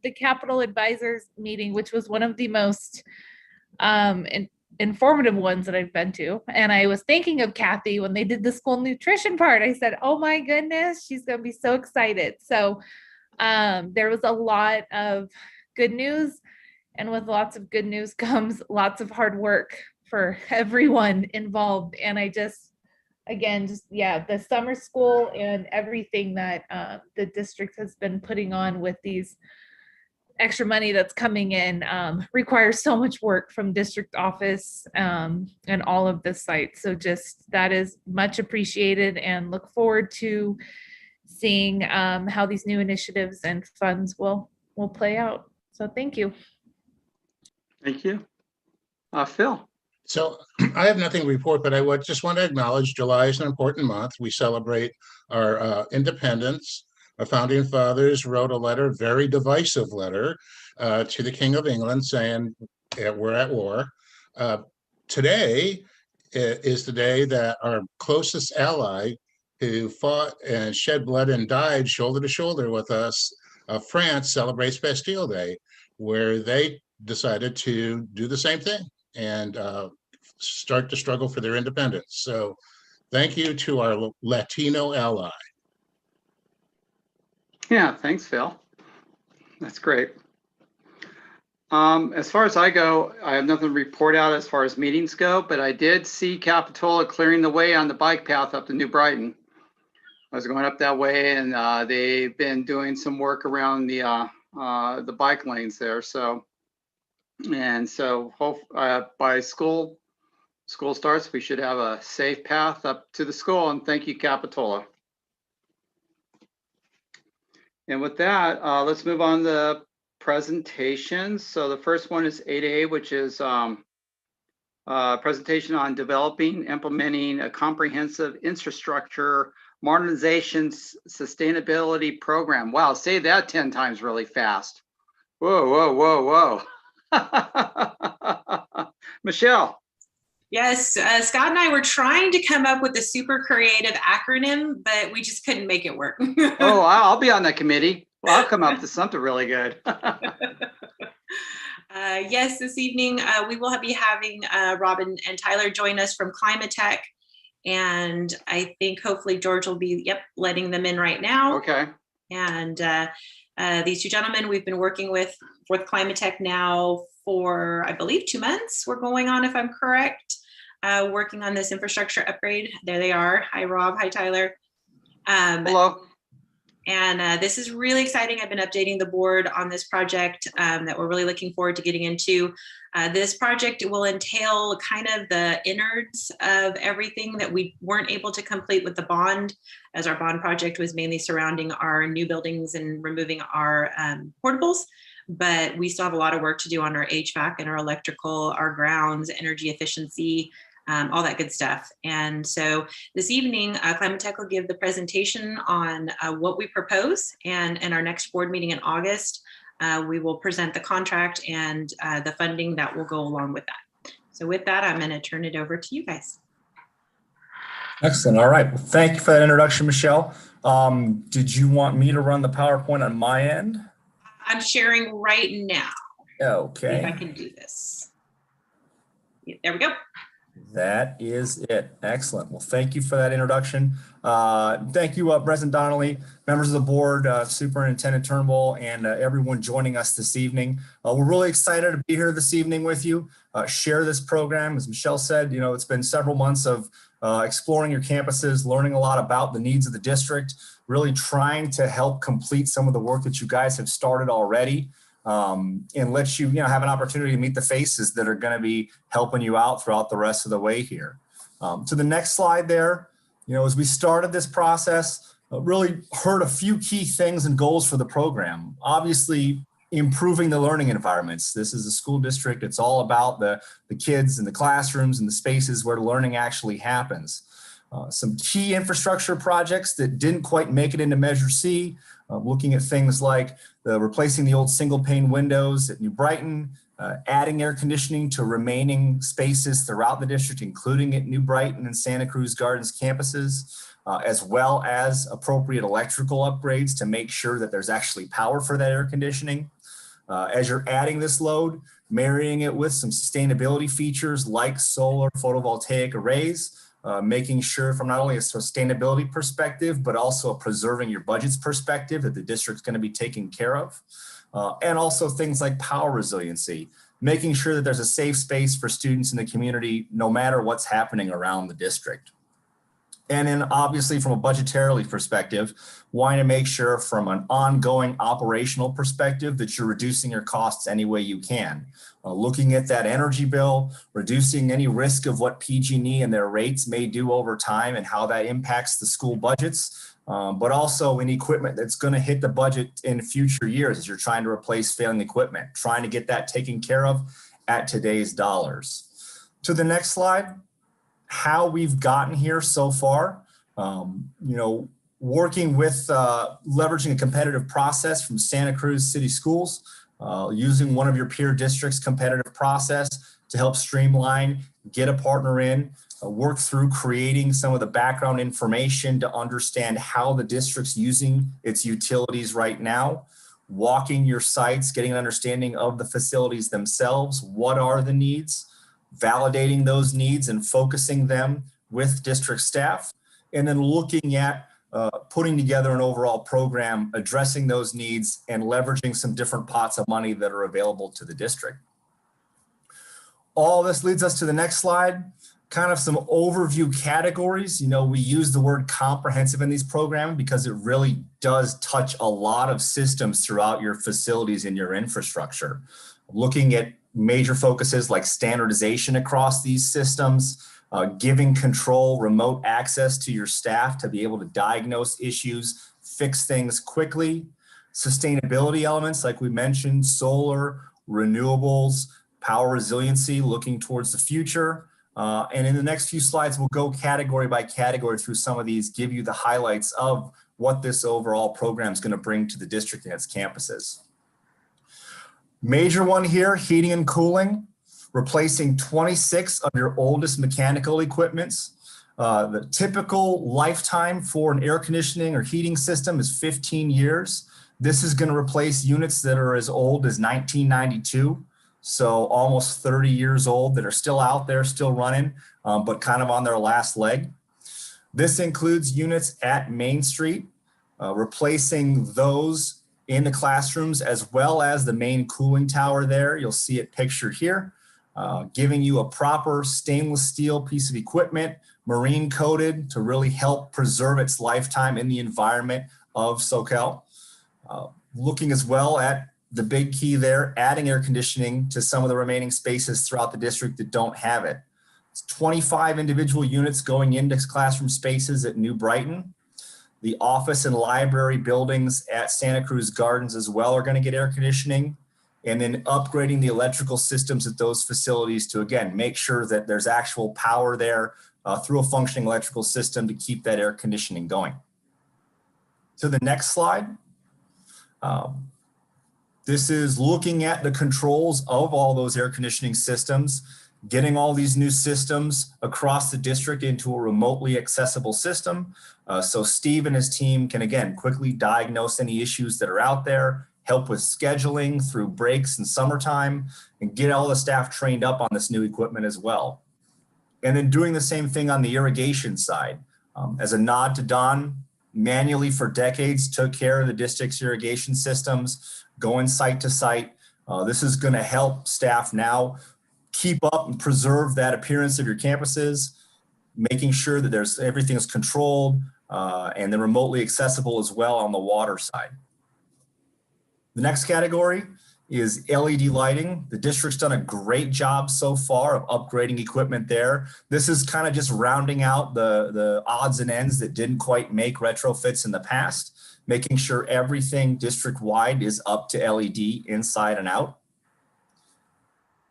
the capital advisors meeting, which was one of the most informative ones that I've been to. And I was thinking of Kathy when they did the school nutrition part. I said, oh my goodness, she's gonna be so excited. So there was a lot of good news, and with lots of good news comes lots of hard work for everyone involved. And I just, again, just, yeah, the summer school and everything that the district has been putting on with these extra money that's coming in requires so much work from district office and all of the sites. So just that is much appreciated, and look forward to seeing how these new initiatives and funds will play out. So thank you. Thank you. Phil. So I have nothing to report, but I would just want to acknowledge July is an important month. We celebrate our independence. Our founding fathers wrote a letter, very divisive letter, to the King of England saying we're at war. Today is the day that our closest ally who fought and shed blood and died shoulder to shoulder with us, France, celebrates Bastille Day, where they decided to do the same thing and start to struggle for their independence. So thank you to our Latino ally. Yeah, thanks, Phil. That's great. As far as I go, I have nothing to report out as far as meetings go, but I did see Capitola clearing the way on the bike path up to New Brighton. I was going up that way, and they've been doing some work around the bike lanes there. So, and so hope by school starts, we should have a safe path up to the school. And thank you, Capitola. And with that, let's move on to presentations. So the first one is 8A, which is presentation on developing, implementing a comprehensive infrastructure modernization sustainability program. Wow, say that 10 times really fast. Whoa, whoa, whoa, whoa. Michelle. Yes, Scott and I were trying to come up with a super creative acronym, but we just couldn't make it work. Oh, I'll be on that committee. Well, I'll come up to something really good. Yes, this evening we will be having Robin and Tyler join us from Climate Tech. And I think hopefully George will be, letting them in right now. Okay. And these two gentlemen we've been working with Climate Tech now for, I believe, 2 months. We're going on, if I'm correct, working on this infrastructure upgrade. There they are. Hi, Rob. Hi, Tyler. Hello. And this is really exciting. I've been updating the board on this project that we're really looking forward to getting into. This project will entail kind of the innards of everything that we weren't able to complete with the bond, as our bond project was mainly surrounding our new buildings and removing our portables. But we still have a lot of work to do on our HVAC and our electrical, our grounds, energy efficiency, all that good stuff. And so this evening, Climate Tech will give the presentation on what we propose, and in our next board meeting in August, we will present the contract and the funding that will go along with that. So with that, I'm going to turn it over to you guys. Excellent. All right. Well, thank you for that introduction, Michelle. Did you want me to run the PowerPoint on my end? I'm sharing right now. Okay. See if I can do this. There we go. That is it. Excellent. Well, thank you for that introduction. Thank you, President Donnelly, members of the board, Superintendent Turnbull, and everyone joining us this evening. We're really excited to be here this evening with you, share this program. As Michelle said, it's been several months of exploring your campuses, learning a lot about the needs of the district, really trying to help complete some of the work that you guys have started already. And let you, have an opportunity to meet the faces that are going to be helping you out throughout the rest of the way here. To the next slide there, as we started this process, really heard a few key things and goals for the program. Obviously, improving the learning environments. This is a school district. It's all about the kids and the classrooms and the spaces where learning actually happens. Some key infrastructure projects that didn't quite make it into Measure C, looking at things like replacing the old single pane windows at New Brighton, adding air conditioning to remaining spaces throughout the district, including at New Brighton and Santa Cruz Gardens campuses, as well as appropriate electrical upgrades to make sure that there's actually power for that air conditioning. As you're adding this load, marrying it with some sustainability features like solar photovoltaic arrays, making sure from not only a sustainability perspective, but also a preserving your budgets perspective that the district's going to be taken care of. And also things like power resiliency, making sure that there's a safe space for students in the community, no matter what's happening around the district. And then obviously from a budgetarily perspective, wanting to make sure from an ongoing operational perspective that you're reducing your costs any way you can. Looking at that energy bill, reducing any risk of what PG&E and their rates may do over time and how that impacts the school budgets, but also in equipment that's going to hit the budget in future years as you're trying to replace failing equipment, trying to get that taken care of at today's dollars. To the next slide. How we've gotten here so far, working with leveraging a competitive process from Santa Cruz City Schools, using one of your peer districts' competitive process to help streamline, get a partner in, work through creating some of the background information to understand how the district's using its utilities right now, walking your sites, getting an understanding of the facilities themselves, what are the needs, validating those needs and focusing them with district staff, and then looking at putting together an overall program addressing those needs and leveraging some different pots of money that are available to the district. All this leads us to the next slide, kind of some overview categories. We use the word comprehensive in these programs because it really does touch a lot of systems throughout your facilities and your infrastructure. Looking at major focuses like standardization across these systems, giving control, remote access to your staff to be able to diagnose issues, fix things quickly, sustainability elements like we mentioned, solar, renewables, power resiliency, looking towards the future. And in the next few slides, we'll go category by category through some of these, give you the highlights of what this overall program is going to bring to the district and its campuses. Major one here, heating and cooling, replacing 26 of your oldest mechanical equipments. The typical lifetime for an air conditioning or heating system is 15 years. This is going to replace units that are as old as 1992. So almost 30 years old that are still out there, still running, but kind of on their last leg. This includes units at Main Street, replacing those in the classrooms, as well as the main cooling tower there. You'll see it pictured here, giving you a proper stainless steel piece of equipment, marine coated to really help preserve its lifetime in the environment of SoCal. Looking as well at the big key there, adding air conditioning to some of the remaining spaces throughout the district that don't have it. It's 25 individual units going into classroom spaces at New Brighton. The office and library buildings at Santa Cruz Gardens as well are going to get air conditioning, and then upgrading the electrical systems at those facilities to, again, make sure that there's actual power there through a functioning electrical system to keep that air conditioning going. To the next slide. This is looking at the controls of all those air conditioning systems, getting all these new systems across the district into a remotely accessible system. So Steve and his team can, again, quickly diagnose any issues that are out there, help with scheduling through breaks in summertime, and get all the staff trained up on this new equipment as well. And then doing the same thing on the irrigation side. As a nod to Don, manually for decades took care of the district's irrigation systems, going site to site. This is going to help staff now keep up and preserve that appearance of your campuses, making sure that everything is controlled and then remotely accessible as well on the water side. The next category is LED lighting. The district's done a great job so far of upgrading equipment there. This is kind of just rounding out the odds and ends that didn't quite make retrofits in the past, making sure everything district-wide is up to LED inside and out.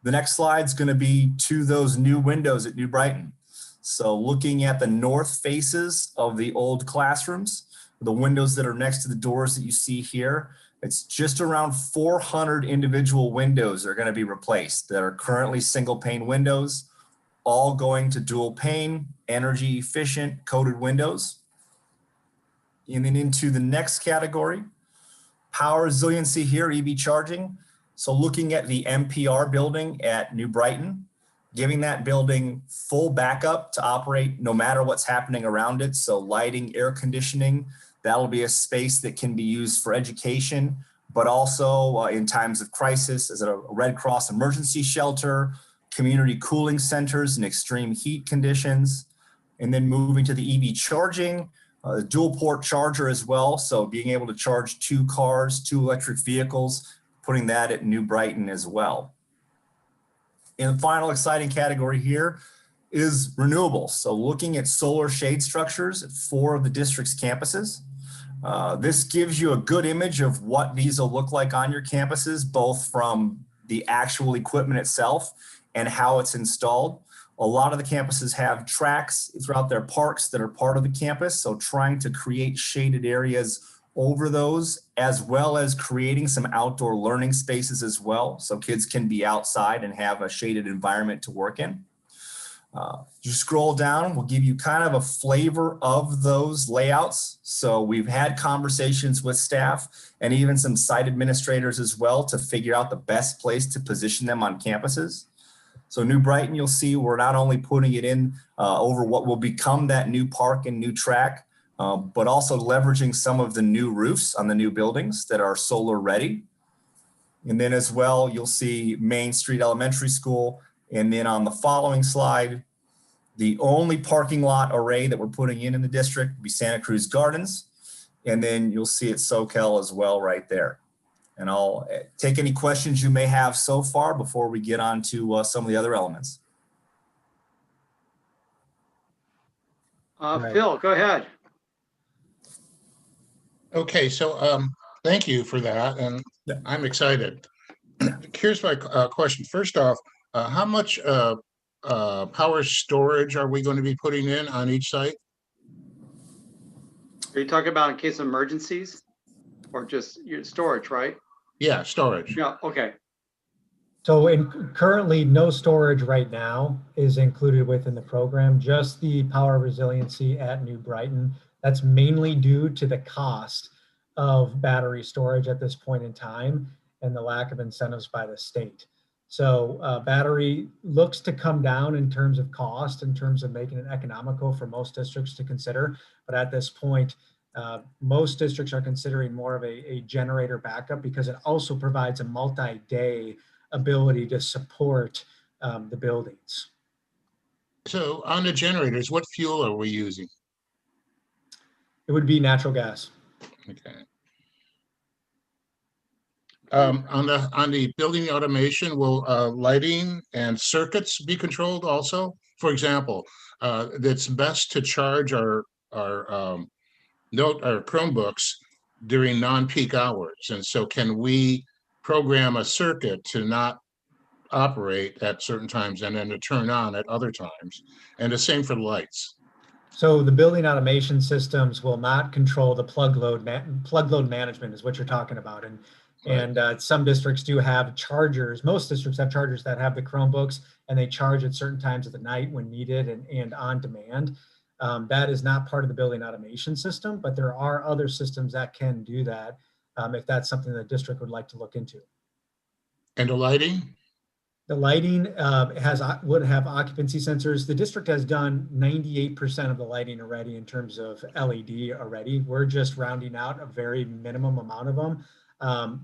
The next slide is going to be to those new windows at New Brighton. So looking at the north faces of the old classrooms, the windows that are next to the doors that you see here, It's just around 400 individual windows are going to be replaced that are currently single pane windows, all going to dual pane, energy efficient coated windows. And then into the next category, power resiliency here, EV charging. So looking at the MPR building at New Brighton, giving that building full backup to operate no matter what's happening around it. So lighting, air conditioning, that'll be a space that can be used for education, but also in times of crisis as a Red Cross emergency shelter, community cooling centers in extreme heat conditions, and then moving to the EV charging, dual port charger as well. So being able to charge 2 cars, 2 electric vehicles, putting that at New Brighton as well. And the final exciting category here is renewables. So looking at solar shade structures at 4 of the district's campuses. This gives you a good image of what these will look like on your campuses, both from the actual equipment itself and how it's installed. A lot of the campuses have tracks throughout their parks that are part of the campus. So trying to create shaded areas over those, as well as creating some outdoor learning spaces as well. So kids can be outside and have a shaded environment to work in. You scroll down, we'll give you kind of a flavor of those layouts. So we've had conversations with staff and even some site administrators as well to figure out the best place to position them on campuses. So New Brighton, you'll see we're not only putting it in over what will become that new park and new track, but also leveraging some of the new roofs on the new buildings that are solar ready. And then as well, you'll see Main Street Elementary School. And then on the following slide, the only parking lot array that we're putting in the district will be Santa Cruz Gardens. And then you'll see it SoCal as well right there. And I'll take any questions you may have so far before we get on to some of the other elements. Phil, go ahead. Okay, so thank you for that, and I'm excited. Here's my question. First off, how much power storage are we going to be putting in on each site? Are you talking about in case of emergencies or just your storage, right? Yeah, storage. Yeah, okay. So currently no storage right now is included within the program, just the power resiliency at New Brighton. That's mainly due to the cost of battery storage at this point in time and the lack of incentives by the state. So battery looks to come down in terms of cost, in terms of making it economical for most districts to consider. But at this point, most districts are considering more of a generator backup because it also provides a multi-day ability to support the buildings. So on the generators, what fuel are we using? It would be natural gas. Okay. On the building automation, will lighting and circuits be controlled also? For example, it's best to charge our Chromebooks during non-peak hours, and so can we program a circuit to not operate at certain times and then to turn on at other times? And the same for the lights. So the building automation systems will not control the plug load management is what you're talking about. And some districts do have chargers. Most districts have chargers that have the Chromebooks and they charge at certain times of the night when needed and on demand. That is not part of the building automation system, but there are other systems that can do that if that's something the district would like to look into. And the lighting? The lighting would have occupancy sensors. The district has done 98% of the lighting already in terms of LED already. We're just rounding out a very minimum amount of them.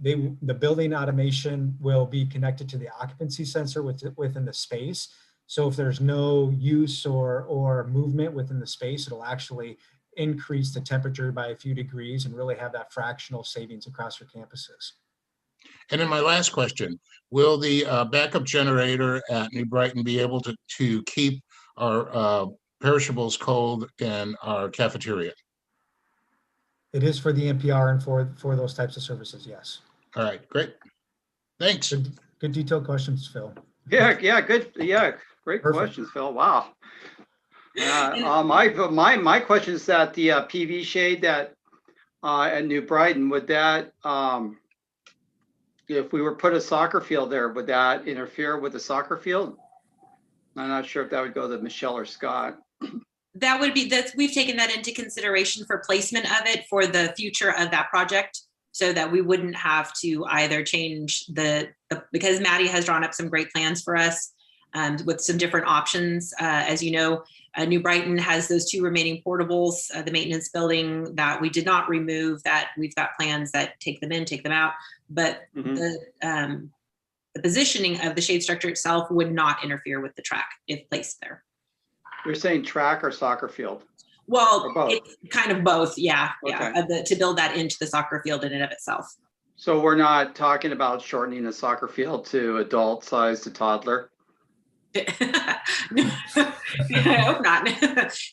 The building automation will be connected to the occupancy sensor within the space. So if there's no use or movement within the space, it'll actually increase the temperature by a few degrees and really have that fractional savings across your campuses. And then my last question, will the backup generator at New Brighton be able to keep our perishables cold in our cafeteria? It is for the NPR and for those types of services, yes. All right, great. Thanks. Good detailed questions, Phil. Yeah, good. Yeah, great Perfect. questions, Phil. Wow. My question is that the PV shade that at New Brighton, would that if we were put a soccer field there, would that interfere with the soccer field? I'm not sure if that would go to Michelle or Scott. That would be, we've taken that into consideration for placement of it for the future of that project, so that we wouldn't have to either change because Maddie has drawn up some great plans for us with some different options. As you know, New Brighton has those 2 remaining portables, the maintenance building that we did not remove, that we've got plans that take them in, take them out. But the positioning of the shade structure itself would not interfere with the track if placed there. You're saying track or soccer field? Well, it's kind of both, yeah, Okay. yeah, to build that into the soccer field in and of itself. So we're not talking about shortening a soccer field to adult size to toddler? I hope not.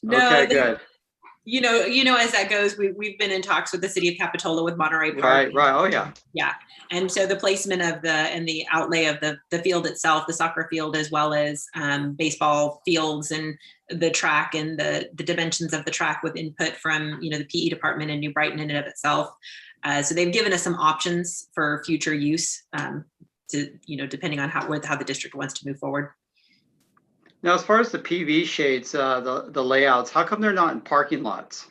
No, Okay, good. You know, as that goes, we've been in talks with the city of Capitola with Monterey Park. Right. Oh, yeah. Yeah. And so the placement of the outlay of the field itself, the soccer field, as well as baseball fields and the track and the dimensions of the track with input from, the PE department in New Brighton in and of itself. So they've given us some options for future use depending on how the district wants to move forward. Now, as far as the PV shades, the layouts, how come they're not in parking lots?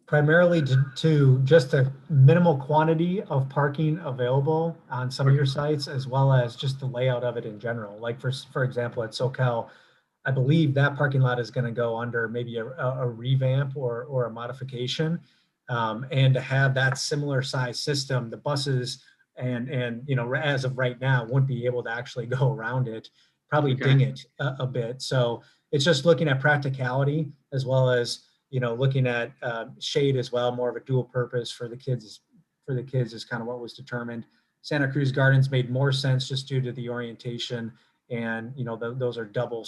Primarily to just a minimal quantity of parking available on some of your sites, as well as just the layout of it in general. Like for example, at SoCal, I believe that parking lot is going to go under maybe a revamp or a modification. And to have that similar size system, the buses and as of right now, wouldn't be able to actually go around it, probably ding it a bit. So it's just looking at practicality, as well as looking at shade as well, more of a dual purpose for the kids is kind of what was determined. Santa Cruz Gardens made more sense just due to the orientation, and those are double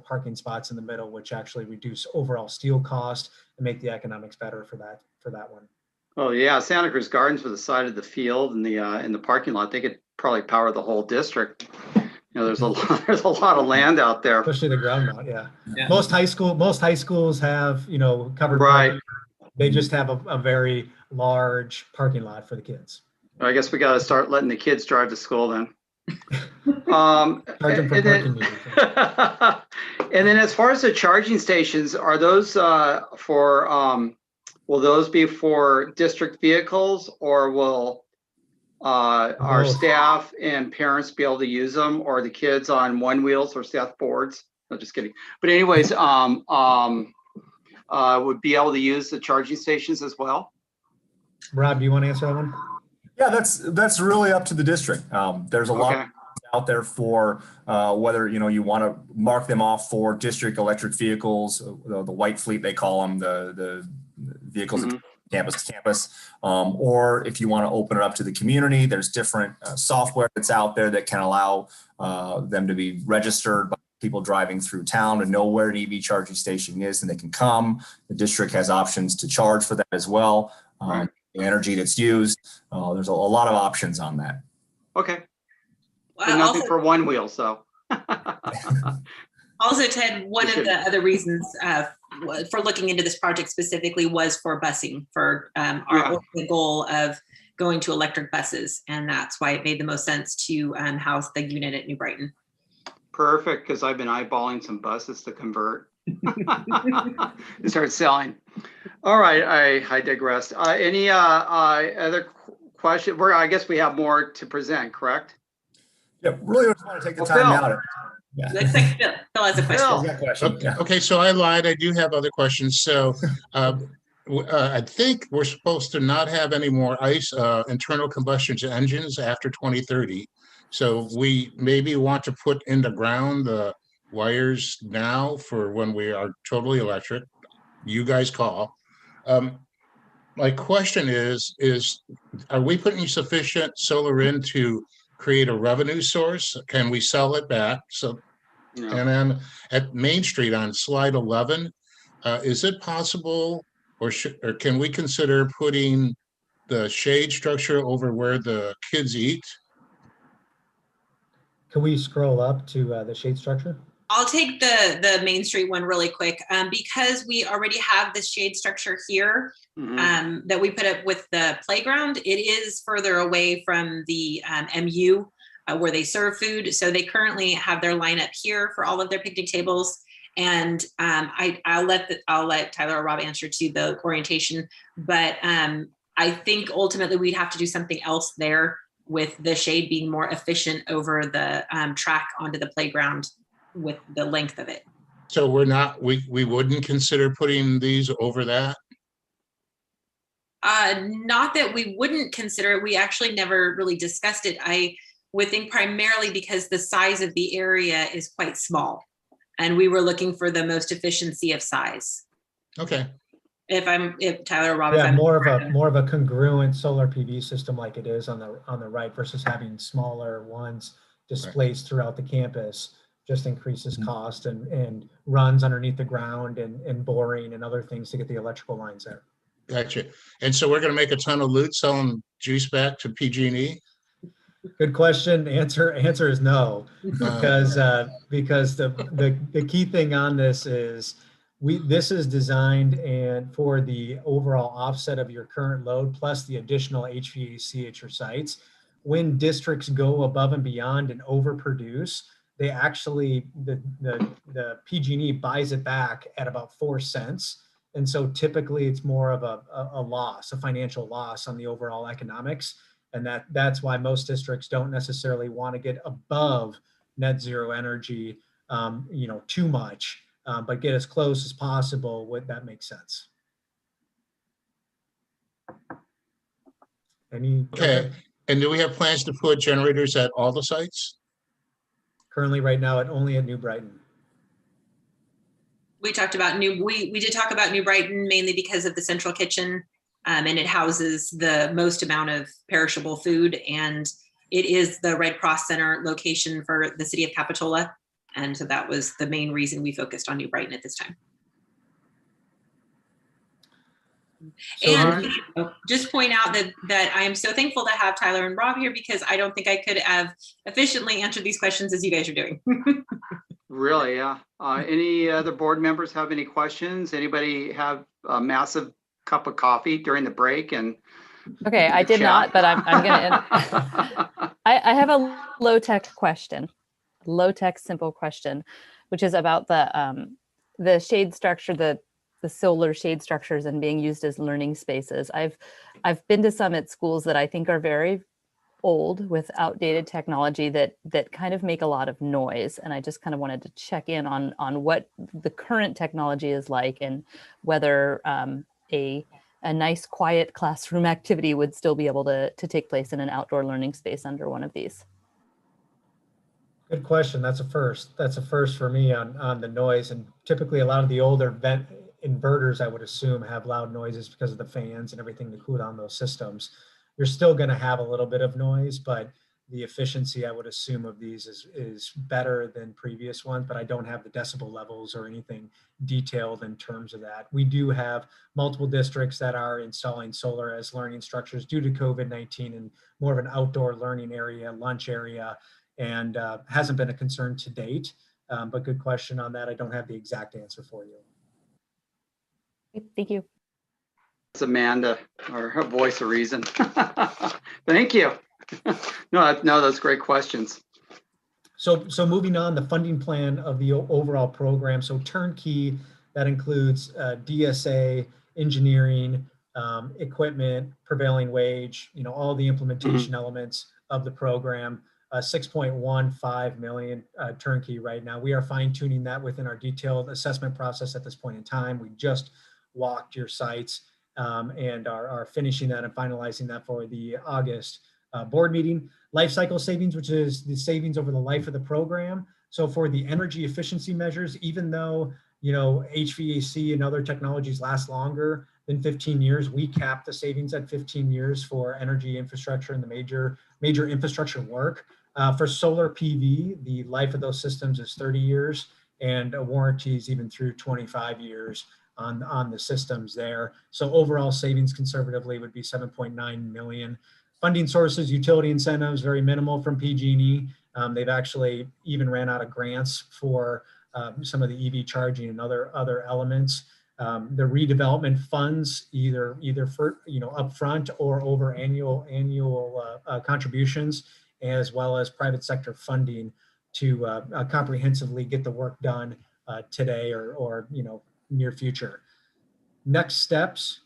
parking spots in the middle, which actually reduce overall steel cost and make the economics better for that one. Oh yeah, Santa Cruz Gardens with the side of the field and the parking lot, they could probably power the whole district. There's a lot of land out there. Especially the ground mount, yeah. Most high schools have, covered parking. They just have a very large parking lot for the kids. I guess we got to start letting the kids drive to school then. Charge them for parking meters. And then as far as the charging stations, are those will those be for district vehicles, or will our staff and parents be able to use them, or the kids on one wheels or staff boards? No, just kidding. But anyways, would be able to use the charging stations as well? Rob, do you want to answer that one? Yeah, that's really up to the district. There's a lot out there for whether you want to mark them off for district electric vehicles, the white fleet they call them, the vehicles campus to campus, or if you want to open it up to the community, there's different software that's out there that can allow them to be registered by people driving through town and know where an EV charging station is, and they can come. The district has options to charge for that as well. The energy that's used, there's a lot of options on that. Okay. But nothing for one wheel, so. Also, Ted, one of the other reasons for looking into this project specifically was for busing, for our goal of going to electric buses. And that's why it made the most sense to house the unit at New Brighton. Perfect, because I've been eyeballing some buses to convert. To start selling. All right, I digress. Any other question? I guess we have more to present, correct? Yeah, really just want to take the time out. Yeah. Looks like Phil has a question. Okay, so I lied. I do have other questions. So I think we're supposed to not have any more ICE internal combustion engines after 2030. So we maybe want to put in the ground the wires now for when we are totally electric. You guys call. My question is are we putting sufficient solar in to create a revenue source? Can we sell it back? So, and then at Main Street on slide 11, is it possible, or can we consider putting the shade structure over where the kids eat? Can we scroll up to the shade structure? I'll take the Main Street one really quick, because we already have the shade structure here that we put up with the playground. It is further away from the MU where they serve food. So they currently have their lineup here for all of their picnic tables. And I'll let Tyler or Rob answer to the orientation, but I think ultimately we'd have to do something else there with the shade being more efficient over the track onto the playground with the length of it. So we wouldn't consider putting these over that? Not that we wouldn't consider it. We actually never really discussed it. I would think primarily because the size of the area is quite small and we were looking for the most efficiency of size. Okay. If Tyler or Rob, Yeah, more of a congruent solar PV system like it is on the right versus having smaller ones displaced throughout the campus just increases cost and runs underneath the ground and boring and other things to get the electrical lines there. Gotcha. And so we're going to make a ton of loot selling juice back to PG&E? Good question. Answer is no, because the key thing on this is this is designed and for the overall offset of your current load plus the additional HVAC at your sites. When districts go above and beyond and overproduce, they actually the PG&E buys it back at about 4 cents. And so typically it's more of a loss, a financial loss on the overall economics. And that's why most districts don't necessarily want to get above net zero energy, too much, but get as close as possible. That makes sense. Okay. And do we have plans to put generators at all the sites? Currently, right now, only at New Brighton. We talked about we did talk about New Brighton mainly because of the central kitchen, and it houses the most amount of perishable food, and it is the Red Cross Center location for the city of Capitola. And so that was the main reason we focused on New Brighton at this time. So and just point out that I am so thankful to have Tyler and Rob here because I don't think I could have efficiently answered these questions as you guys are doing. Really, yeah. Any other board members have any questions? Anybody have a massive cup of coffee during the break? And okay, I did not, but I'm gonna. I have a low-tech question, low-tech simple question, which is about the shade structure, the solar shade structures and being used as learning spaces. I've been to some at schools that I think are very old with outdated technology that kind of make a lot of noise. And I just kind of wanted to check in on what the current technology is like and whether a nice quiet classroom activity would still be able to take place in an outdoor learning space under one of these. Good question. That's a first. That's a first for me on the noise. And typically a lot of the older inverters, I would assume, have loud noises because of the fans and everything to cool down those systems. You're still going to have a little bit of noise, but the efficiency, I would assume, of these is better than previous ones, but I don't have the decibel levels or anything detailed in terms of that. We do have multiple districts that are installing solar as learning structures due to COVID-19 and more of an outdoor learning area, lunch area, and hasn't been a concern to date, but good question on that. I don't have the exact answer for you. Thank you. It's Amanda, or her voice of reason. Thank you. No, that's great questions. So moving on, the funding plan of the overall program. So turnkey, that includes DSA, engineering, equipment, prevailing wage, all the implementation elements of the program. 6.15 million turnkey right now. We are fine tuning that within our detailed assessment process at this point in time. We just walked your sites and are finishing that and finalizing that for the August board meeting. Life cycle savings, which is the savings over the life of the program. So for the energy efficiency measures, even though HVAC and other technologies last longer than 15 years, we cap the savings at 15 years for energy infrastructure and the major infrastructure work. For solar PV, the life of those systems is 30 years and warranties even through 25 years on the systems there. So overall savings conservatively would be 7.9 million. Funding sources, utility incentives, very minimal from PG&E. They've actually even ran out of grants for some of the EV charging and other elements. The redevelopment funds, either for upfront or over annual contributions, as well as private sector funding to comprehensively get the work done today or near future. Next steps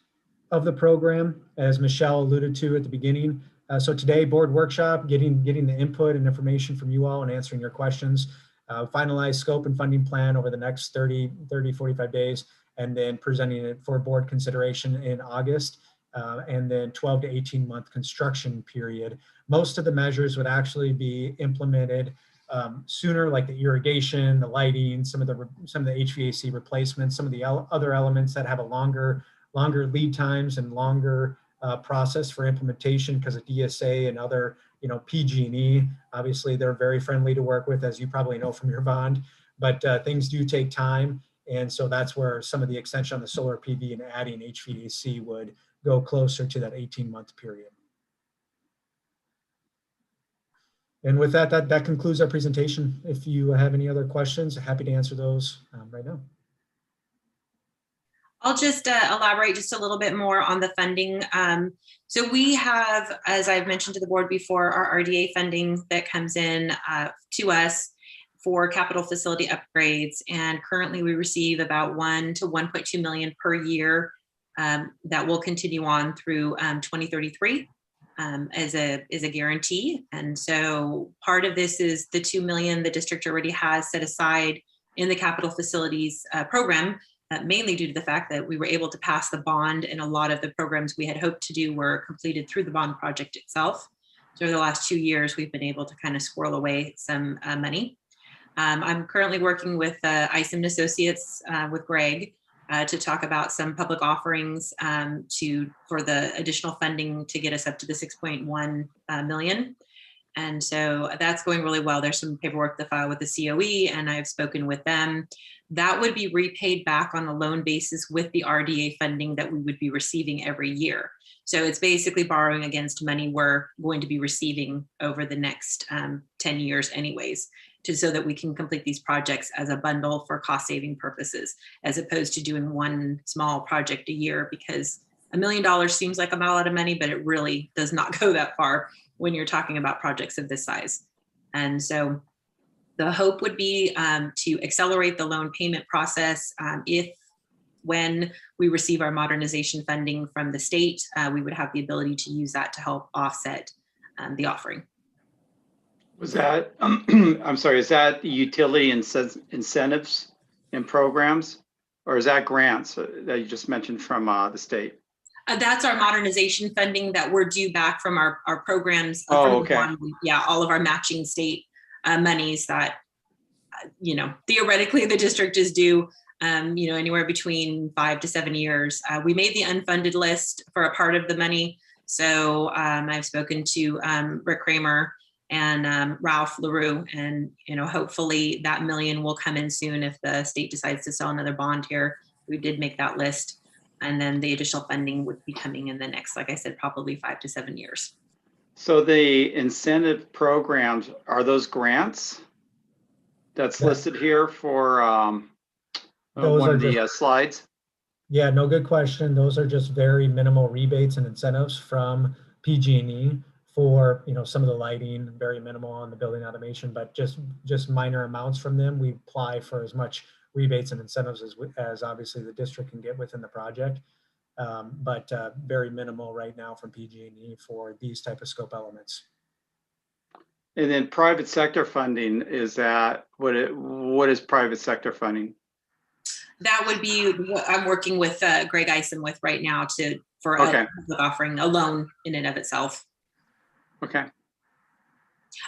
of the program, as Michelle alluded to at the beginning. So today, board workshop, getting the input and information from you all and answering your questions. Finalize scope and funding plan over the next 45 days, and then presenting it for board consideration in August, and then 12 to 18 month construction period. Most of the measures would actually be implemented sooner, like the irrigation, the lighting, some of the HVAC replacements, some of the other elements that have a longer lead times and longer process for implementation because of DSA and other, PG&E. Obviously, they're very friendly to work with, as you probably know from your bond, but things do take time. And so that's where some of the extension on the solar PV and adding HVAC would go closer to that 18-month period. And with that concludes our presentation. If you have any other questions, happy to answer those right now. I'll just elaborate just a little bit more on the funding. So we have, as I've mentioned to the board before, our RDA funding that comes in to us for capital facility upgrades. And currently we receive about 1 to 1.2 million per year that will continue on through 2033 as a guarantee. And so part of this is the 2 million the district already has set aside in the capital facilities program, mainly due to the fact that we were able to pass the bond, and a lot of the programs we had hoped to do were completed through the bond project itself. So over the last 2 years, we've been able to kind of squirrel away some money. I'm currently working with Isom Associates with Greg to talk about some public offerings for the additional funding to get us up to the 6.1 million. And so that's going really well. There's some paperwork to file with the COE, and I've spoken with them. That would be repaid back on a loan basis with the RDA funding that we would be receiving every year. So it's basically borrowing against money we're going to be receiving over the next 10 years anyways, so that we can complete these projects as a bundle for cost saving purposes, as opposed to doing one small project a year, because $1 million seems like a lot of money, but it really does not go that far when you're talking about projects of this size. And so the hope would be to accelerate the loan payment process. When we receive our modernization funding from the state, we would have the ability to use that to help offset the offering. Was that, I'm sorry, is that utility incentives and programs, or is that grants that you just mentioned from the state? That's our modernization funding that we're due back from our programs. Oh, okay. Yeah, all of our matching state monies that, theoretically the district is due, anywhere between 5 to 7 years. We made the unfunded list for a part of the money. So I've spoken to Rick Kramer and Ralph LaRue, and hopefully that $1 million will come in soon if the state decides to sell another bond here. We did make that list, and then the additional funding would be coming in the next, like I said, probably 5 to 7 years. So the incentive programs, are those grants that's listed here for one of the slides? Yeah, no, good question. Those are just very minimal rebates and incentives from PG&E for some of the lighting, very minimal on the building automation, but just minor amounts from them. We apply for as much rebates and incentives as obviously the district can get within the project, but very minimal right now from PG&E for these type of scope elements. And then private sector funding, is that what is private sector funding? That would be what I'm working with Greg Isom with right now for offering a loan in and of itself. Okay.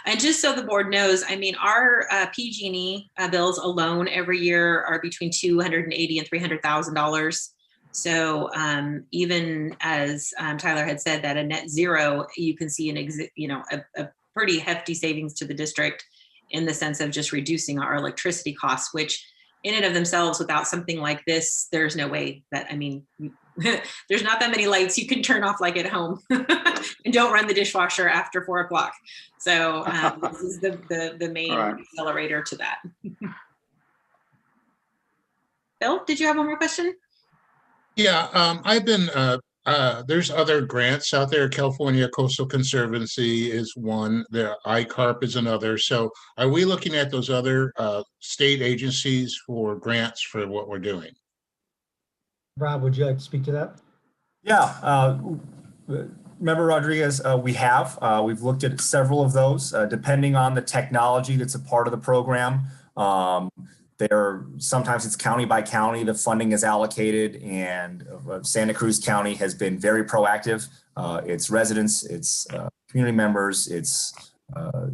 And just so the board knows, I mean, our PG&E bills alone every year are between $280,000 and $300,000. So even as Tyler had said, that a net zero, you can see a pretty hefty savings to the district in the sense of just reducing our electricity costs, which in and of themselves, without something like this, there's no way that, there's not that many lights you can turn off like at home and don't run the dishwasher after 4 o'clock. So this is the main accelerator to that. Phil, did you have one more question? Yeah, I've been, there's other grants out there. California Coastal Conservancy is one, the ICARP is another. So are we looking at those other state agencies for grants for what we're doing? Rob, would you like to speak to that? Yeah, Member Rodriguez, we've looked at several of those, depending on the technology that's a part of the program. Sometimes it's county by county, the funding is allocated, and Santa Cruz County has been very proactive. Its residents, its community members, its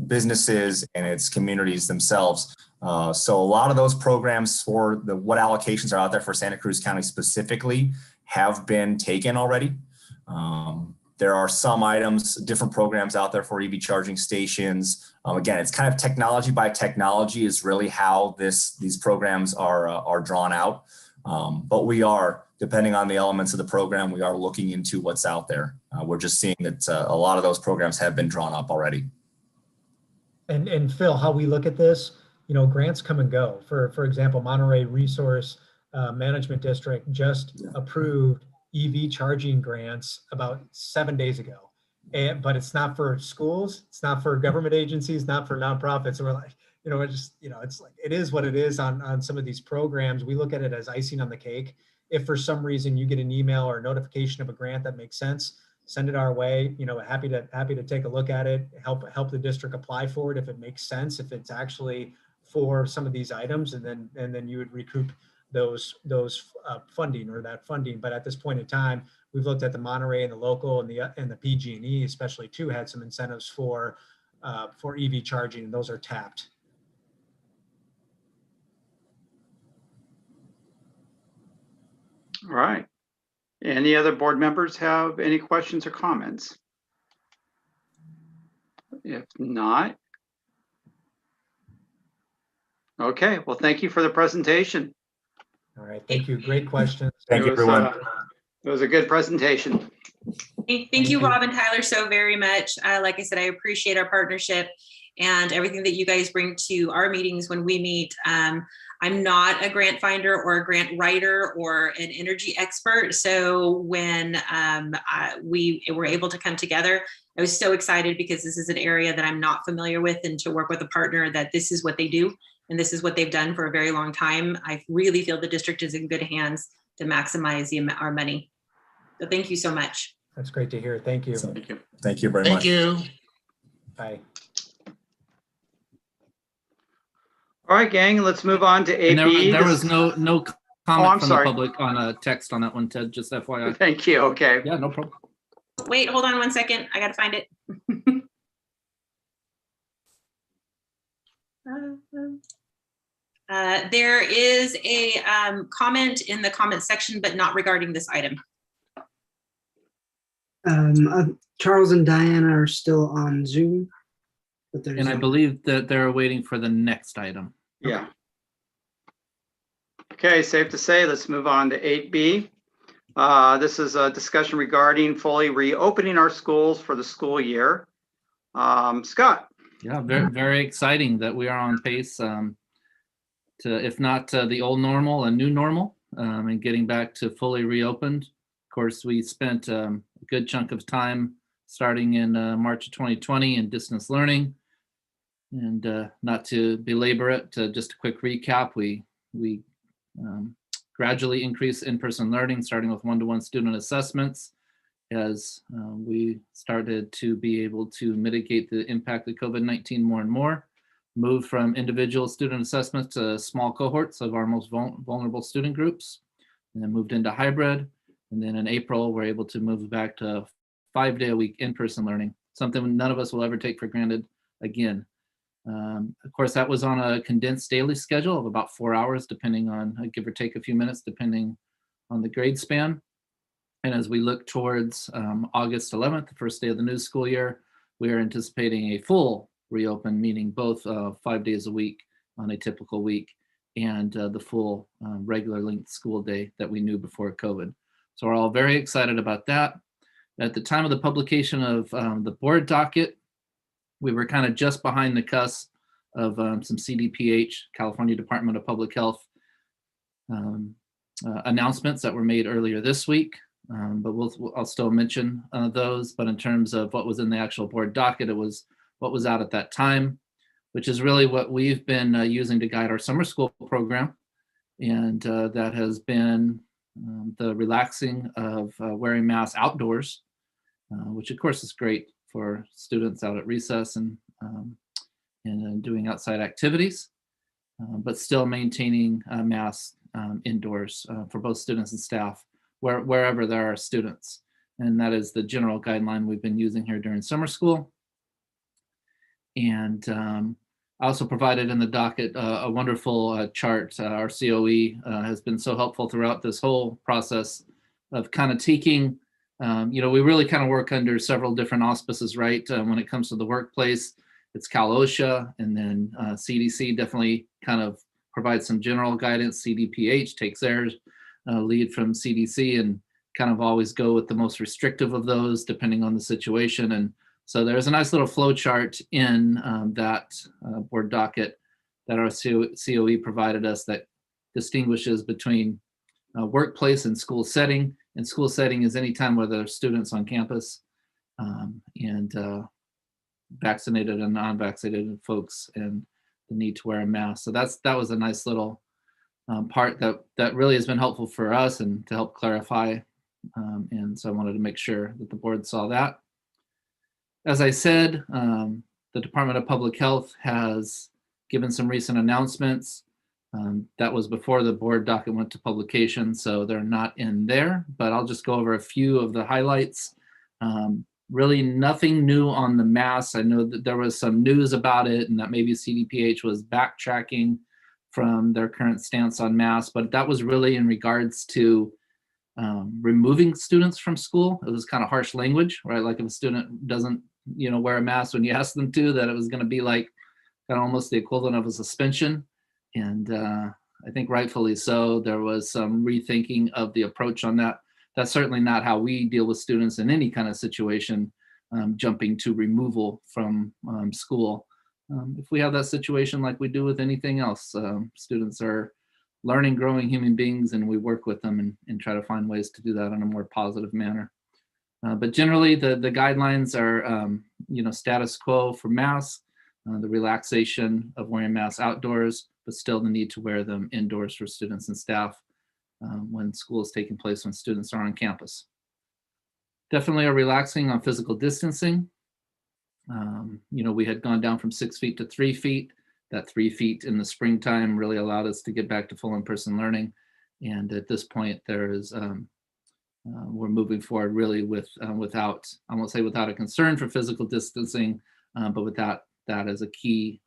businesses, and its communities themselves. So a lot of those programs for what allocations are out there for Santa Cruz County specifically have been taken already. There are some items, different programs out there for EV charging stations. Again, it's kind of technology by technology is really how these programs are drawn out. But we are, depending on the elements of the program, we are looking into what's out there. We're just seeing that a lot of those programs have been drawn up already. And Phil, how we look at this, grants come and go. For example, Monterey Resource Management District just approved EV charging grants about 7 days ago. But it's not for schools, it's not for government agencies, not for nonprofits. So we're like, it's like, it is what it is on some of these programs. We look at it as icing on the cake. If for some reason you get an email or a notification of a grant that makes sense, send it our way. Happy to take a look at it, help the district apply for it if it makes sense, if it's actually for some of these items, and then you would recoup those funding or that funding. But at this point in time, we've looked at the Monterey and the local and the PG&E especially too had some incentives for EV charging, and those are tapped. All right. Any other board members have any questions or comments? If not, okay. Well, thank you for the presentation. All right, thank you. Great questions. Thank you, everyone. It was a good presentation. Thank you, Rob and Tyler, so very much. Like I said, I appreciate our partnership and everything that you guys bring to our meetings when we meet. I'm not a grant finder or a grant writer or an energy expert. So when we were able to come together, I was so excited because this is an area that I'm not familiar with, and to work with a partner that this is what they do and this is what they've done for a very long time. I really feel the district is in good hands to maximize our money. So thank you so much. That's great to hear. Thank you. Thank you. Thank you very much. Thank you. Bye. All right, gang, let's move on to And AB. there was no comment from sorry. the public on a text on that one, Ted, just FYI. Thank you. Okay. Yeah, no problem. Wait, hold on 1 second. I got to find it. There is a comment in the comment section, but not regarding this item. Charles and Diana are still on Zoom. But And I believe that they're waiting for the next item. Yeah. Okay, safe to say, let's move on to 8B. This is a discussion regarding fully reopening our schools for the school year. Scott. Yeah, very, very exciting that we are on pace to, if not the old normal, a new normal, and getting back to fully reopened. Of course, we spent a good chunk of time starting in March of 2020 in distance learning. And not to belabor it, just a quick recap, we gradually increased in-person learning, starting with one-to-one student assessments as we started to be able to mitigate the impact of COVID-19 more and more, moved from individual student assessments to small cohorts of our most vulnerable student groups, and then moved into hybrid. And then in April, we're able to move back to 5-day-a-week in-person learning, something none of us will ever take for granted again. Of course, that was on a condensed daily schedule of about 4 hours, depending on, give or take a few minutes, depending on the grade span. And as we look towards August 11th, the first day of the new school year, we are anticipating a full reopen, meaning both 5 days a week on a typical week and the full regular length school day that we knew before COVID. So we're all very excited about that. At the time of the publication of the board docket, we were kind of just behind the cusp of some CDPH, California Department of Public Health, announcements that were made earlier this week, but I'll still mention those. But in terms of what was in the actual board docket, it was what was out at that time, which is really what we've been using to guide our summer school program. And that has been the relaxing of wearing masks outdoors, which of course is great for students out at recess and doing outside activities, but still maintaining masks indoors for both students and staff wherever there are students. And that is the general guideline we've been using here during summer school. And I also provided in the docket a wonderful chart. Our COE has been so helpful throughout this whole process of kind of taking, we really kind of work under several different auspices, right? When it comes to the workplace, it's Cal OSHA, and then CDC definitely kind of provides some general guidance. CDPH takes theirs lead from CDC and kind of always go with the most restrictive of those depending on the situation. And so there's a nice little flow chart in that board docket that our COE provided us that distinguishes between workplace and school setting. And school setting is any time where there are students on campus and vaccinated and non-vaccinated folks and the need to wear a mask. So that was a nice little part that really has been helpful for us and to help clarify. And so I wanted to make sure that the board saw that. As I said, the Department of Public Health has given some recent announcements. That was before the board docket went to publication, so they're not in there, but I'll just go over a few of the highlights. Really nothing new on the masks. I know that there was some news about it and that maybe CDPH was backtracking from their current stance on masks, but that was really in regards to removing students from school. It was kind of harsh language, right? Like if a student doesn't, wear a mask when you ask them to, that it was going to be like kind of almost the equivalent of a suspension. And I think rightfully so, there was some rethinking of the approach on that. That's certainly not how we deal with students in any kind of situation, jumping to removal from school. If we have that situation like we do with anything else, students are learning, growing human beings, and we work with them and try to find ways to do that in a more positive manner. But generally, the guidelines are, status quo for masks, the relaxation of wearing masks outdoors, but still the need to wear them indoors for students and staff when school is taking place, when students are on campus. Definitely are relaxing on physical distancing. We had gone down from 6 feet to 3 feet. That 3 feet in the springtime really allowed us to get back to full in-person learning. And at this point, there is, we're moving forward really without, I won't say without a concern for physical distancing, but without that as a key,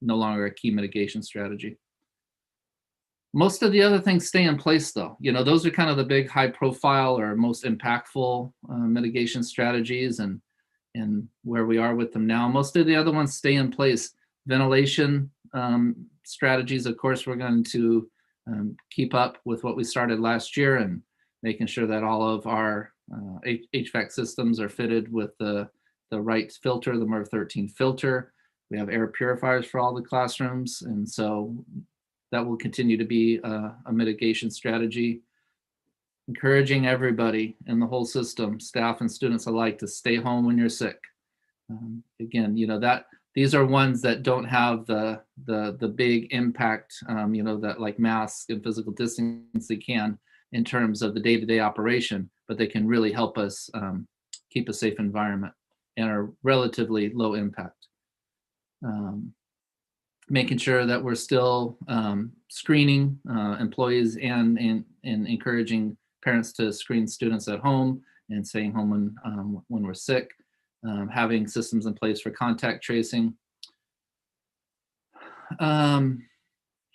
no longer a key mitigation strategy. Most of the other things stay in place though. Those are kind of the big high profile or most impactful mitigation strategies and where we are with them now. Most of the other ones stay in place. Ventilation strategies, of course, we're going to keep up with what we started last year and making sure that all of our HVAC systems are fitted with the right filter, the MERV 13 filter. We have air purifiers for all the classrooms. And so that will continue to be a mitigation strategy. Encouraging everybody in the whole system, staff and students alike, to stay home when you're sick. Again, these are ones that don't have the big impact, that like masks and physical distancing they can in terms of the day-to-day operation, but they can really help us keep a safe environment and are relatively low impact. Making sure that we're still screening employees and encouraging parents to screen students at home and staying home when we're sick. Having systems in place for contact tracing, hand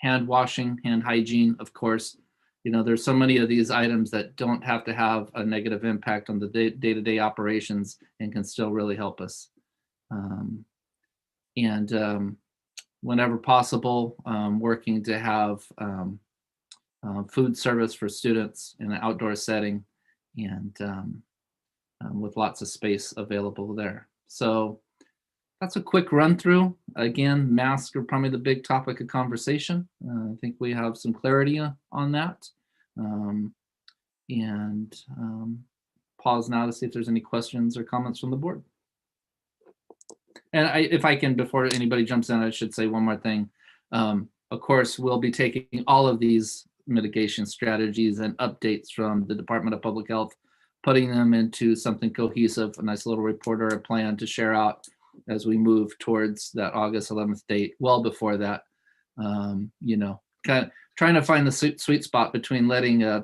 washing, hand hygiene, of course. There's so many of these items that don't have to have a negative impact on the day-to-day operations and can still really help us. Whenever possible, working to have food service for students in an outdoor setting and with lots of space available there. So that's a quick run through. Again, masks are probably the big topic of conversation. I think we have some clarity on that. And pause now to see if there's any questions or comments from the board. And if I can, before anybody jumps in, I should say one more thing. Of course, we'll be taking all of these mitigation strategies and updates from the Department of Public Health, putting them into something cohesive, a nice little report or a plan to share out as we move towards that August 11th date. Well before that, you know, kind of trying to find the sweet spot between letting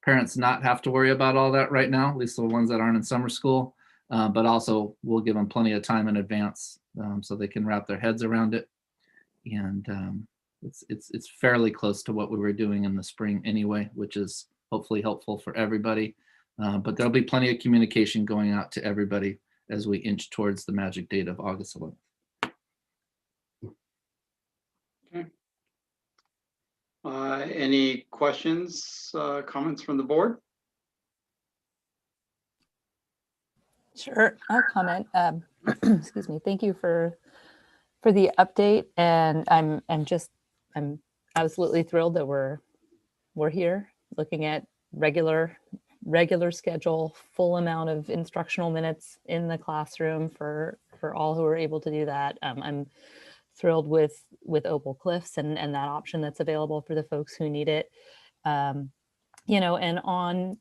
parents not have to worry about all that right now, at least the ones that aren't in summer school, but also we'll give them plenty of time in advance so they can wrap their heads around it. And it's fairly close to what we were doing in the spring anyway, which is hopefully helpful for everybody. But there'll be plenty of communication going out to everybody as we inch towards the magic date of August 11th. Okay. Any questions, comments from the board? Sure, I'll comment. Excuse me. Thank you for the update, and I'm absolutely thrilled that we're here looking at regular schedule, full amount of instructional minutes in the classroom for all who are able to do that. I'm thrilled with Opal Cliffs and that option that's available for the folks who need it. You know, and on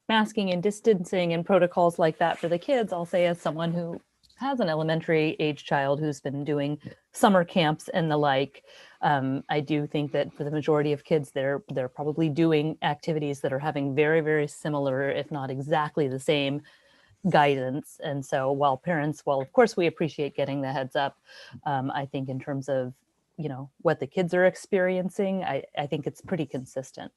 masking and distancing and protocols like that for the kids, I'll say as someone who has an elementary age child who's been doing summer camps and the like, I do think that for the majority of kids, they're probably doing activities that are having very, very similar, if not exactly the same guidance. And so while parents, well, of course we appreciate getting the heads up, I think in terms of, you know, what the kids are experiencing, I think it's pretty consistent.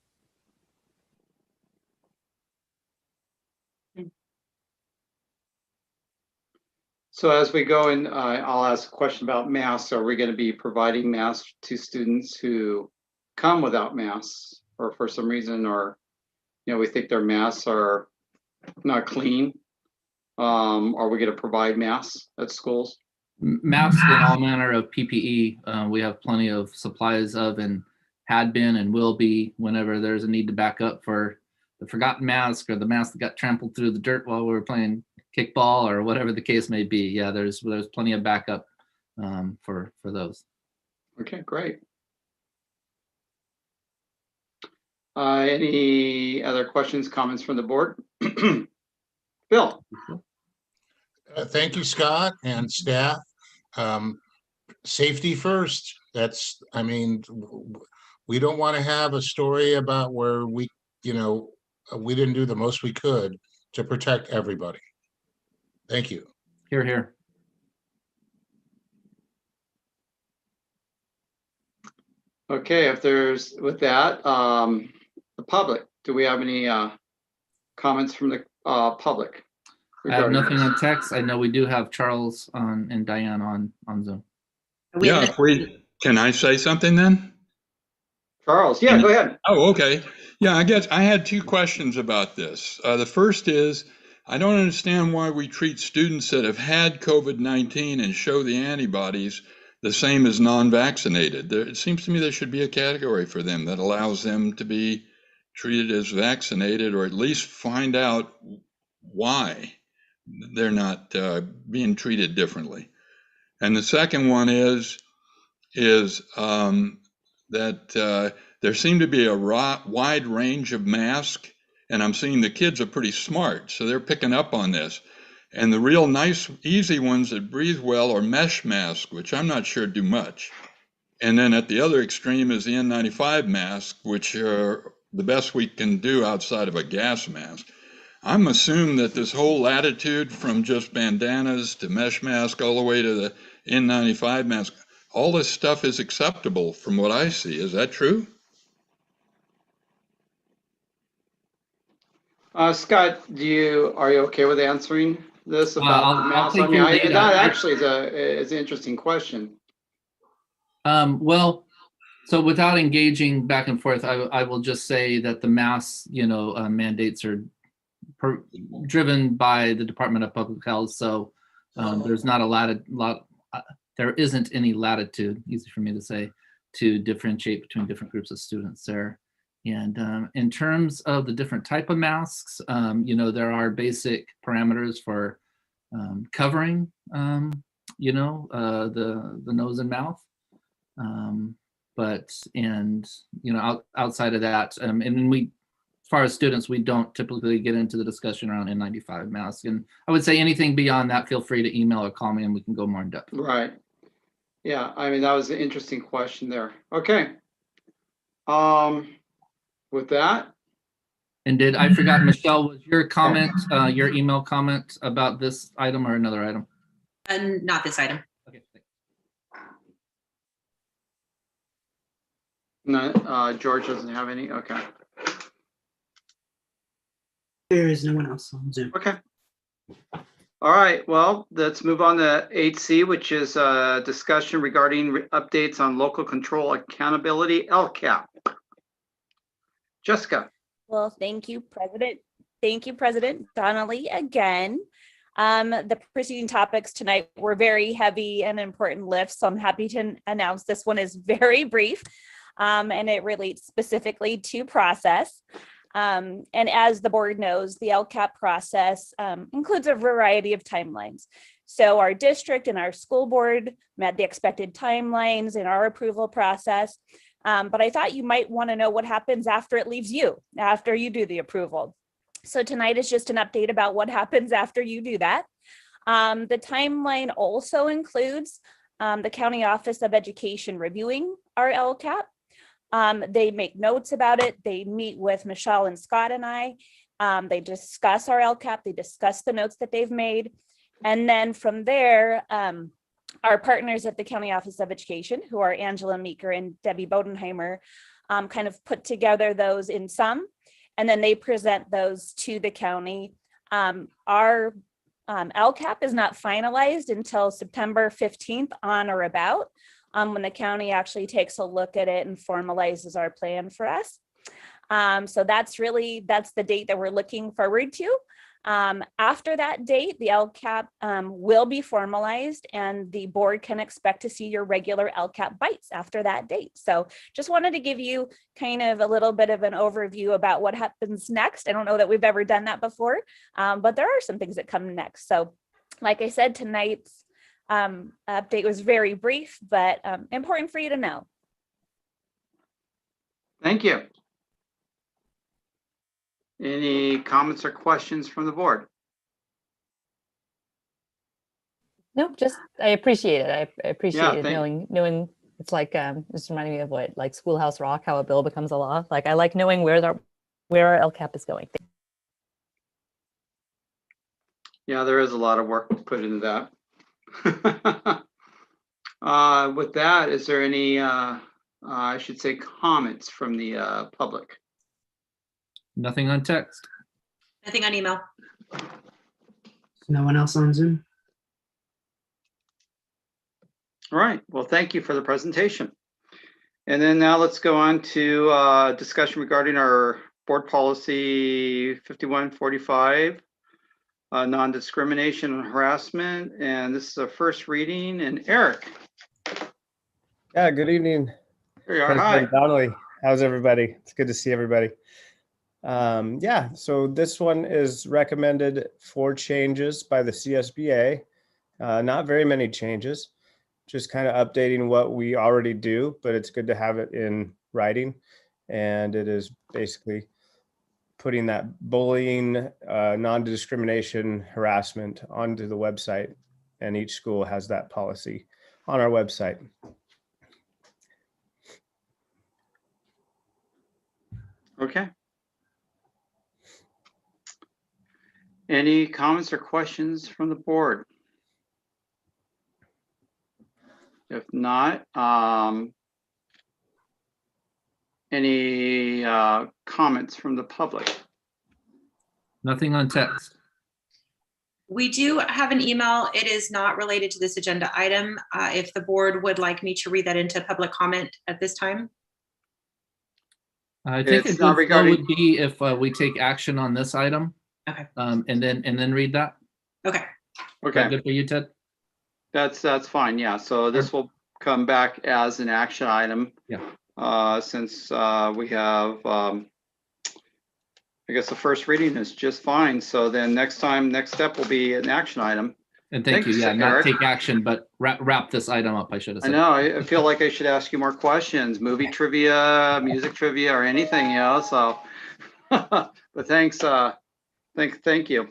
So as we go in, I'll ask a question about masks. Are we going to be providing masks to students who come without masks or for some reason, or, you know, we think their masks are not clean? Are we going to provide masks at schools? Masks and all manner of PPE, we have plenty of supplies of, and had been and will be whenever there's a need to back up for the forgotten mask or the mask that got trampled through the dirt while we were playing kickball or whatever the case may be. Yeah, there's plenty of backup for those. Okay, great. Any other questions, comments from the board? Bill. Thank you, Scott and staff. Safety first. That's, I mean, we don't want to have a story about where we, you know, we didn't do the most we could to protect everybody. Thank you. Hear, hear. Okay, if there's, with that, the public, do we have any comments from the public? I have nothing on text. I know we do have Charles and Diane on Zoom. Yeah, can I say something then? Charles, yeah, go ahead. Oh, okay. Yeah, I guess I had two questions about this. The first is, I don't understand why we treat students that have had COVID-19 and show the antibodies the same as non-vaccinated. It seems to me there should be a category for them that allows them to be treated as vaccinated, or at least find out why they're not being treated differently. And the second one is that there seem to be a wide range of masks, and I'm seeing the kids are pretty smart, so they're picking up on this. And the real nice, easy ones that breathe well are mesh masks, which I'm not sure do much. And then at the other extreme is the N95 mask, which are the best we can do outside of a gas mask. I'm assuming that this whole latitude from just bandanas to mesh mask all the way to the N95 mask, all this stuff is acceptable from what I see. Is that true? Scott, are you okay with answering this about the mask? I mean, that actually is an interesting question. Well, so without engaging back and forth, I will just say that the mask, you know, mandates are driven by the Department of Public Health. So there's not there isn't any latitude, easy for me to say, to differentiate between different groups of students there. And in terms of the different type of masks, there are basic parameters for covering, the nose and mouth. Outside of that, and then as far as students, we don't typically get into the discussion around N95 masks. And I would say anything beyond that, feel free to email or call me and we can go more in depth. Right. Yeah, I mean, that was an interesting question there. Okay. With that. And I forgot, Michelle, was your comment, your email comment about this item or another item? And not this item. Okay. No, George doesn't have any. Okay. There is no one else on Zoom. Okay. All right. Well, let's move on to 8C, which is a discussion regarding updates on local control accountability, LCAP. Jessica. Well, thank you, President. Thank you, President Donnelly, again. The preceding topics tonight were very heavy and important lifts, so I'm happy to announce this one is very brief, and it relates specifically to process. And as the board knows, the LCAP process includes a variety of timelines. So our district and our school board met the expected timelines in our approval process. But I thought you might want to know what happens after it leaves you, after you do the approval. So tonight is just an update about what happens after you do that. The timeline also includes the County Office of Education reviewing our LCAP. They make notes about it. They meet with Michelle and Scott and I. They discuss our LCAP. They discuss the notes that they've made. And then from there, our partners at the County Office of Education, who are Angela Meeker and Debbie Bodenheimer, kind of put together those in sum, and then they present those to the county. Our LCAP is not finalized until September 15th on or about, when the county actually takes a look at it and formalizes our plan for us. So that's the date that we're looking forward to. After that date, the LCAP will be formalized and the board can expect to see your regular LCAP bites after that date. So just wanted to give you kind of a little bit of an overview about what happens next. I don't know that we've ever done that before, but there are some things that come next. So like I said, tonight's update was very brief, but important for you to know. Thank you. Any comments or questions from the board? Nope, I appreciate it. I appreciate it, thank- knowing it's like, this reminded me of what, like Schoolhouse Rock, how a bill becomes a law. Like, I like knowing where our LCAP is going. Yeah, there is a lot of work put into that. With that, is there any, I should say, comments from the public? Nothing on text. Nothing on email. No one else on Zoom? All right, well, thank you for the presentation. And then now let's go on to discussion regarding our board policy 5145, non-discrimination and harassment. And this is a first reading. And Eric. Yeah, good evening. Here you are. Hi. President Donnelly. How's everybody? It's good to see everybody. Yeah, so this one is recommended for changes by the CSBA. Not very many changes, just kind of updating what we already do, but it's good to have it in writing. And it is basically putting that bullying, non-discrimination, harassment onto the website. And each school has that policy on our website. Okay. Any comments or questions from the board? If not, any comments from the public? Nothing on text. We do have an email. It is not related to this agenda item. If the board would like me to read that into public comment at this time. I think It's it not regarding- would be if we take action on this item. Okay. And then read that. Okay. Is Okay. that good for you, Ted? That's fine. Yeah. So this will come back as an action item. Yeah. since we have, I guess the first reading is just fine. So then next step will be an action item. And thank you. Thanks, Yeah, not Eric. take action, but wrap this item up, I should have I said. know, I feel like I should ask you more questions, movie trivia, music trivia, or anything, so. But thanks, thank you.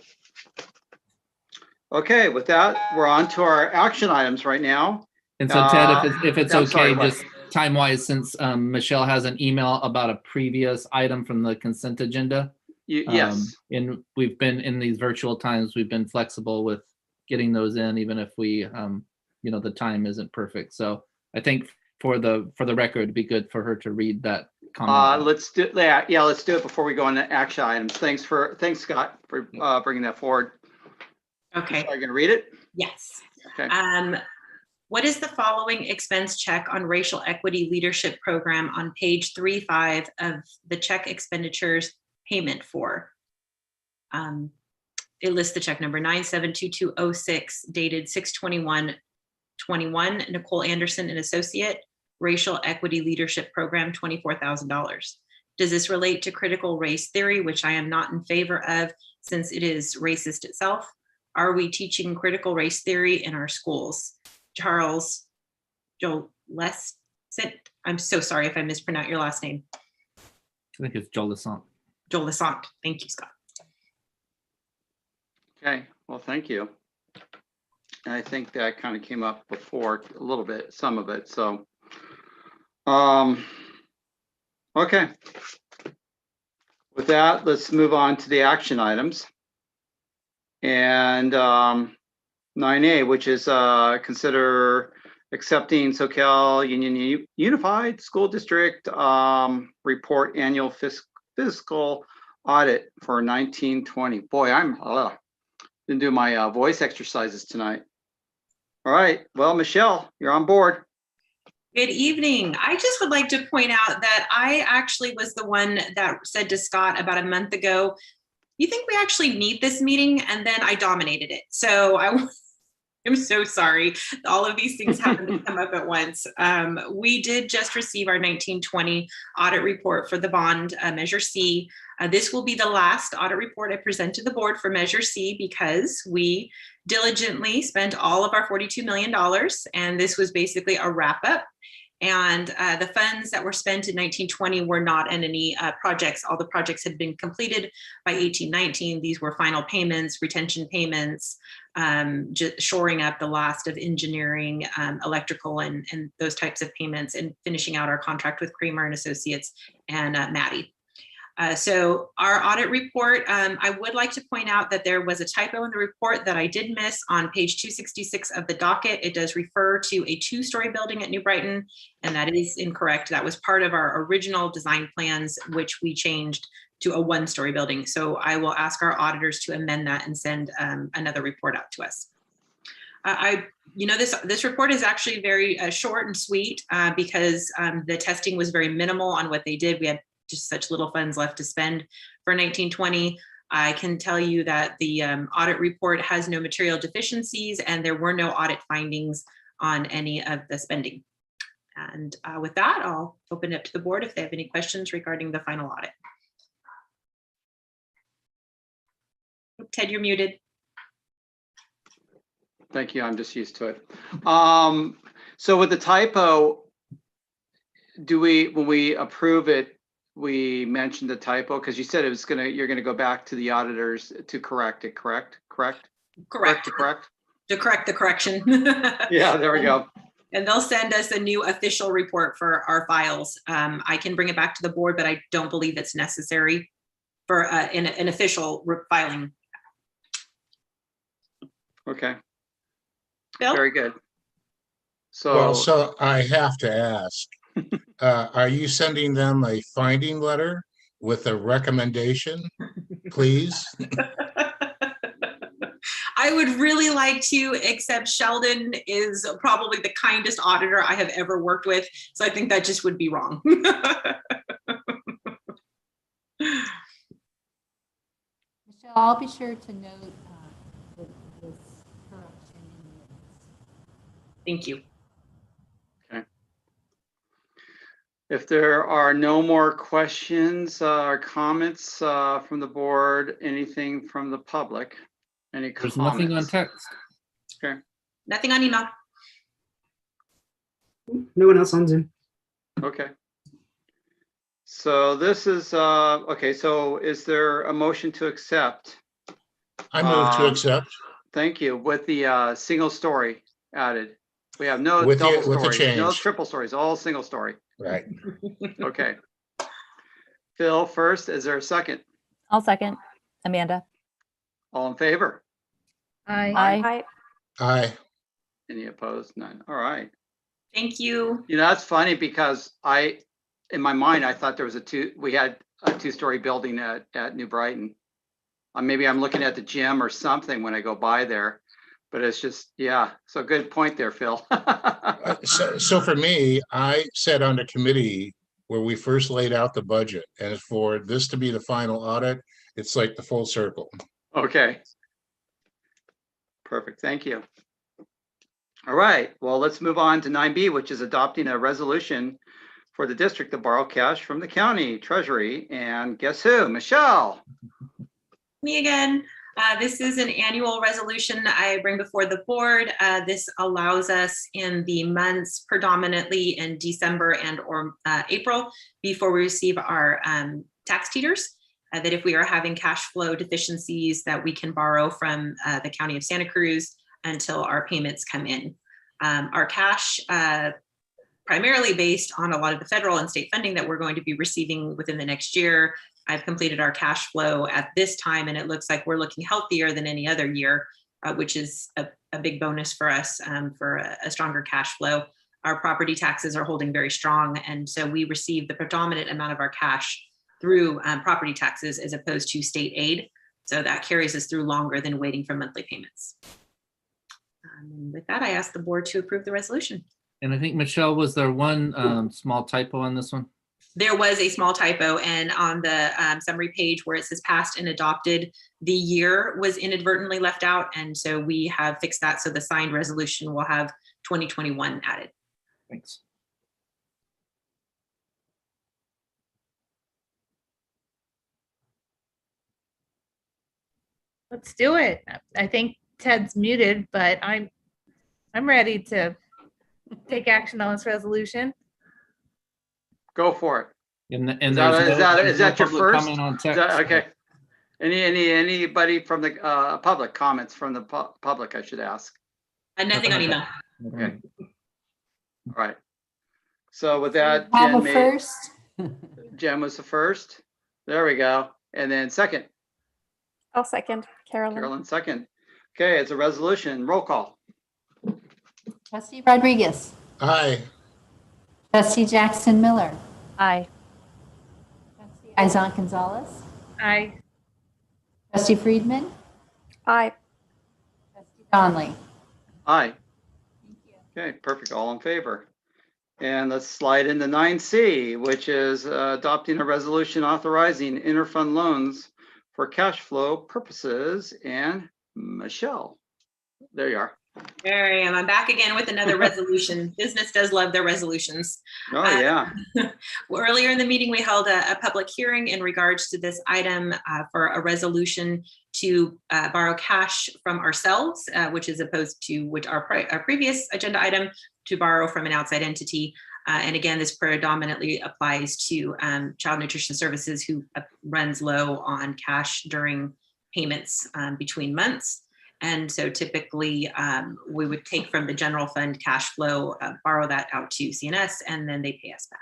Okay, with that, we're on to our action items right now. And so Ted, if it's I'm okay, sorry, what? just time-wise, since Michelle has an email about a previous item from the consent agenda. Yes. And we've been in these virtual times, we've been flexible with getting those in, even if we, the time isn't perfect. So I think for the record, it'd be good for her to read that comment. Let's do that. Yeah, let's do it before we go into action items. Thanks, Scott, for bringing that forward. Okay. Are you going to read it? Yes. Okay. What is the following expense check on racial equity leadership program on page 3.5 of the check expenditures payment for? It lists the check number 972206 dated 6/21/21. Nicole Anderson and Associate, Racial Equity Leadership Program, $24,000. Does this relate to critical race theory, which I am not in favor of since it is racist itself? Are we teaching critical race theory in our schools? Charles Jolescent. I'm so sorry if I mispronounced your last name. I think it's Jolescent. Jolescent. Thank you, Scott. Okay, well, thank you. And I think that kind of came up before a little bit, some of it. So, okay. With that, let's move on to the action items. And 9A, which is consider accepting SoCal Union Unified School District report annual fiscal audit for 1920. Boy, I'm didn't do my voice exercises tonight. All right, well, Michelle, you're on board. Good evening. I just would like to point out that I actually was the one that said to Scott about a month ago, you think we actually need this meeting? And then I dominated it. So I'm so sorry. All of these things happen to come up at once. We did just receive our 1920 audit report for the bond Measure C. This will be the last audit report I present to the board for Measure C because we diligently spent all of our $42 million. And this was basically a wrap up. And the funds that were spent in 1920 were not in any projects. All the projects had been completed by 1819. These were final payments, retention payments, just shoring up the last of engineering, electrical, and those types of payments, and finishing out our contract with Kramer and Associates and Maddie. So our audit report, I would like to point out that there was a typo in the report that I did miss on page 266 of the docket. It does refer to a 2-story building at New Brighton, and that is incorrect. That was part of our original design plans, which we changed to a 1-story building. So I will ask our auditors to amend that and send another report out to us. This report is actually very short and sweet because the testing was very minimal on what they did. We had just such little funds left to spend for 1920. I can tell you that the audit report has no material deficiencies and there were no audit findings on any of the spending. And with that, I'll open it up to the board if they have any questions regarding the final audit. Ted, you're muted. Thank you, I'm just used to it. So with the typo, when we approve it, we mentioned the typo because you said it was you're gonna go back to the auditors to correct it, correct? Correct. To correct the correction. Yeah, there we go. And they'll send us a new official report for our files. I can bring it back to the board, but I don't believe it's necessary for an official filing. Okay. Bill? Very good. So I have to ask, are you sending them a finding letter with a recommendation, please? I would really like to, except Sheldon is probably the kindest auditor I have ever worked with. So I think that just would be wrong. Michelle, I'll be sure to note this correction in the minutes. Thank you. Okay. If there are no more questions or comments from the board, anything from the public? Any There's comments? nothing on text. Okay, Nothing on email. No one else on Zoom. okay. So this is, okay, so is there a motion to accept? I move to accept Thank you, with the single story added. We have no with double the stories, no change. triple stories, all single story. Right. Okay. Phil first, is there a second? I'll second. Amanda. All in favor? Aye. Aye. Any opposed? None. All right. Thank you. You know, that's funny because in my mind, I thought there was we had a two-story building at New Brighton. Maybe I'm looking at the gym or something when I go by there, but it's just, yeah. So good point there, Phil. So for me, I sat on the committee where we first laid out the budget, and for this to be the final audit, it's like the full circle. Okay. Perfect. Thank you. All right. Well, let's move on to 9B, which is adopting a resolution for the district to borrow cash from the county treasury. And guess who? Michelle. Me again. This is an annual resolution I bring before the board. This allows us in the months predominantly in December and or April before we receive our tax teeters, that if we are having cash flow deficiencies that we can borrow from the County of Santa Cruz until our payments come in. Our cash primarily based on a lot of the federal and state funding that we're going to be receiving within the next year. I've completed our cash flow at this time, and it looks like we're looking healthier than any other year, which is a big bonus for us for a stronger cash flow. Our property taxes are holding very strong, and so we receive the predominant amount of our cash through property taxes as opposed to state aid. So that carries us through longer than waiting for monthly payments. And with that, I ask the board to approve the resolution. And I think, Michelle, was there one small typo on this one? There was a small typo, and on the summary page where it says passed and adopted, the year was inadvertently left out. And so we have fixed that. So the signed resolution will have 2021 added. Thanks. Let's do it. I think Ted's muted, but I'm ready to take action on this resolution. Go for it. And Is that your first? Comment on text. Okay. Anybody from the public comments from the public, I should ask. And nothing on email. Okay. All right. So with that, Have a first. Jen was the first. There we go. And then second. I'll second. Carolyn second. Okay, it's a resolution. Roll call. Trustee Rodriguez. Aye. Trustee Jackson Miller. Aye. Trustee Izan Gonzalez. Aye. Trustee Friedman. Aye. Trustee Donley. Aye. Okay, perfect. All in favor. And let's slide into 9C, which is adopting a resolution authorizing interfund loans for cash flow purposes. And Michelle, there you are. There I am. I'm back again with another resolution. Business does love their resolutions. Oh, yeah. Earlier in the meeting, we held a public hearing in regards to this item for a resolution to borrow cash from ourselves, which is opposed to our previous agenda item to borrow from an outside entity. And again, this predominantly applies to Child Nutrition Services, who runs low on cash during payments between months. And so typically we would take from the general fund cash flow, borrow that out to CNS, and then they pay us back.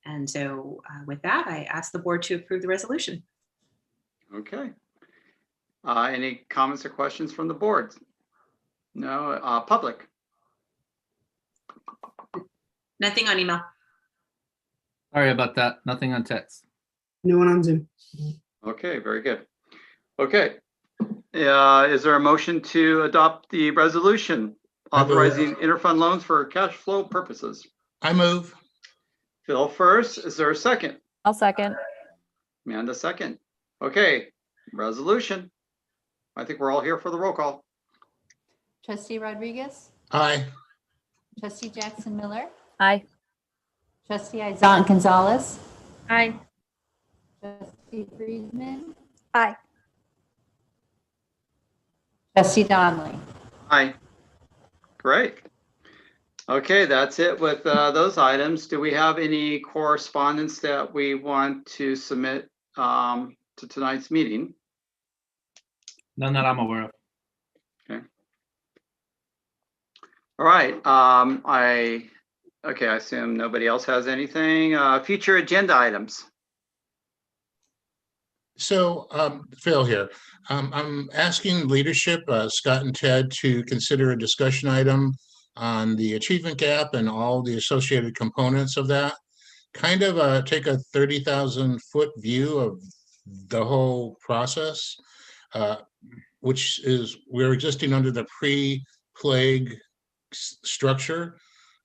And so with that, I ask the board to approve the resolution. Okay. Any comments or questions from the board? No. Public? Nothing on email. Sorry about that. Nothing on text. No one on Zoom. Okay, very good. Okay. Is there a motion to adopt the resolution authorizing interfund loans for cash flow purposes? I move. Phil first. Is there a second? I'll second. Amanda second. Okay, resolution. I think we're all here for the roll call. Trustee Rodriguez. Aye. Trustee Jackson Miller. Aye. Trustee Izant Gonzalez. Aye. Trustee Friedman. Aye. Trustee Donnelly. Aye. Great. Okay, that's it with those items. Do we have any correspondence that we want to submit to tonight's meeting? None that I'm aware of. Okay. All right. I assume nobody else has anything. Future agenda items. So, Phil here. I'm asking leadership, Scott and Ted, to consider a discussion item on the achievement gap and all the associated components of that. Kind of take a 30,000-foot view of the whole process, which is we're existing under the pre-plague structure.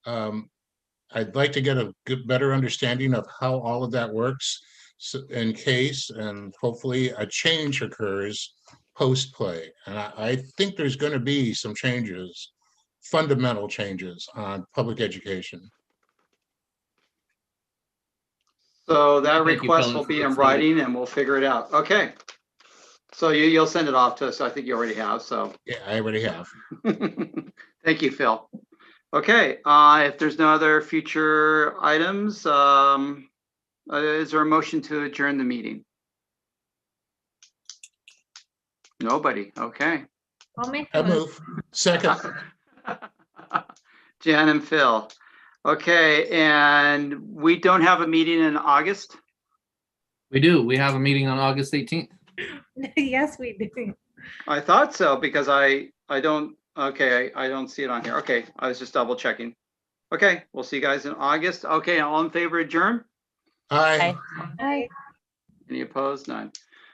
I'd like to get a better understanding of how all of that works in case, and hopefully a change occurs post-play. And I think there's going to be some changes, fundamental changes on public education. So that Thank you, request Phil. will be in It's writing and we'll figure it out. Okay. So you'll send it off to us. I think you already have, so. Yeah, I already have. Thank you, Phil. Okay, if there's no other future items, is there a motion to adjourn the meeting? Nobody, okay. I'll make I the move. move. Second. Jan and Phil. Okay, and we don't have a meeting in August? We do. We have a meeting on August 18th. Yes, we do. I thought so because I don't, okay, I don't see it on here. Okay, I was just double checking. Okay, we'll see you guys in August. Okay, all in favor adjourn? Aye. Aye. Any opposed? None.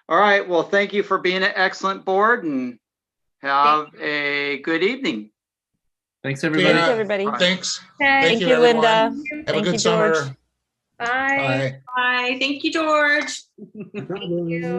All right, well, thank you for being an excellent board and have a good evening. Thanks, everybody. Tina, everybody. Thanks. Okay. Thank you, everyone. Linda. Have Thank a you, good George. summer. Bye. Bye. Bye. Thank you, George. Thank you.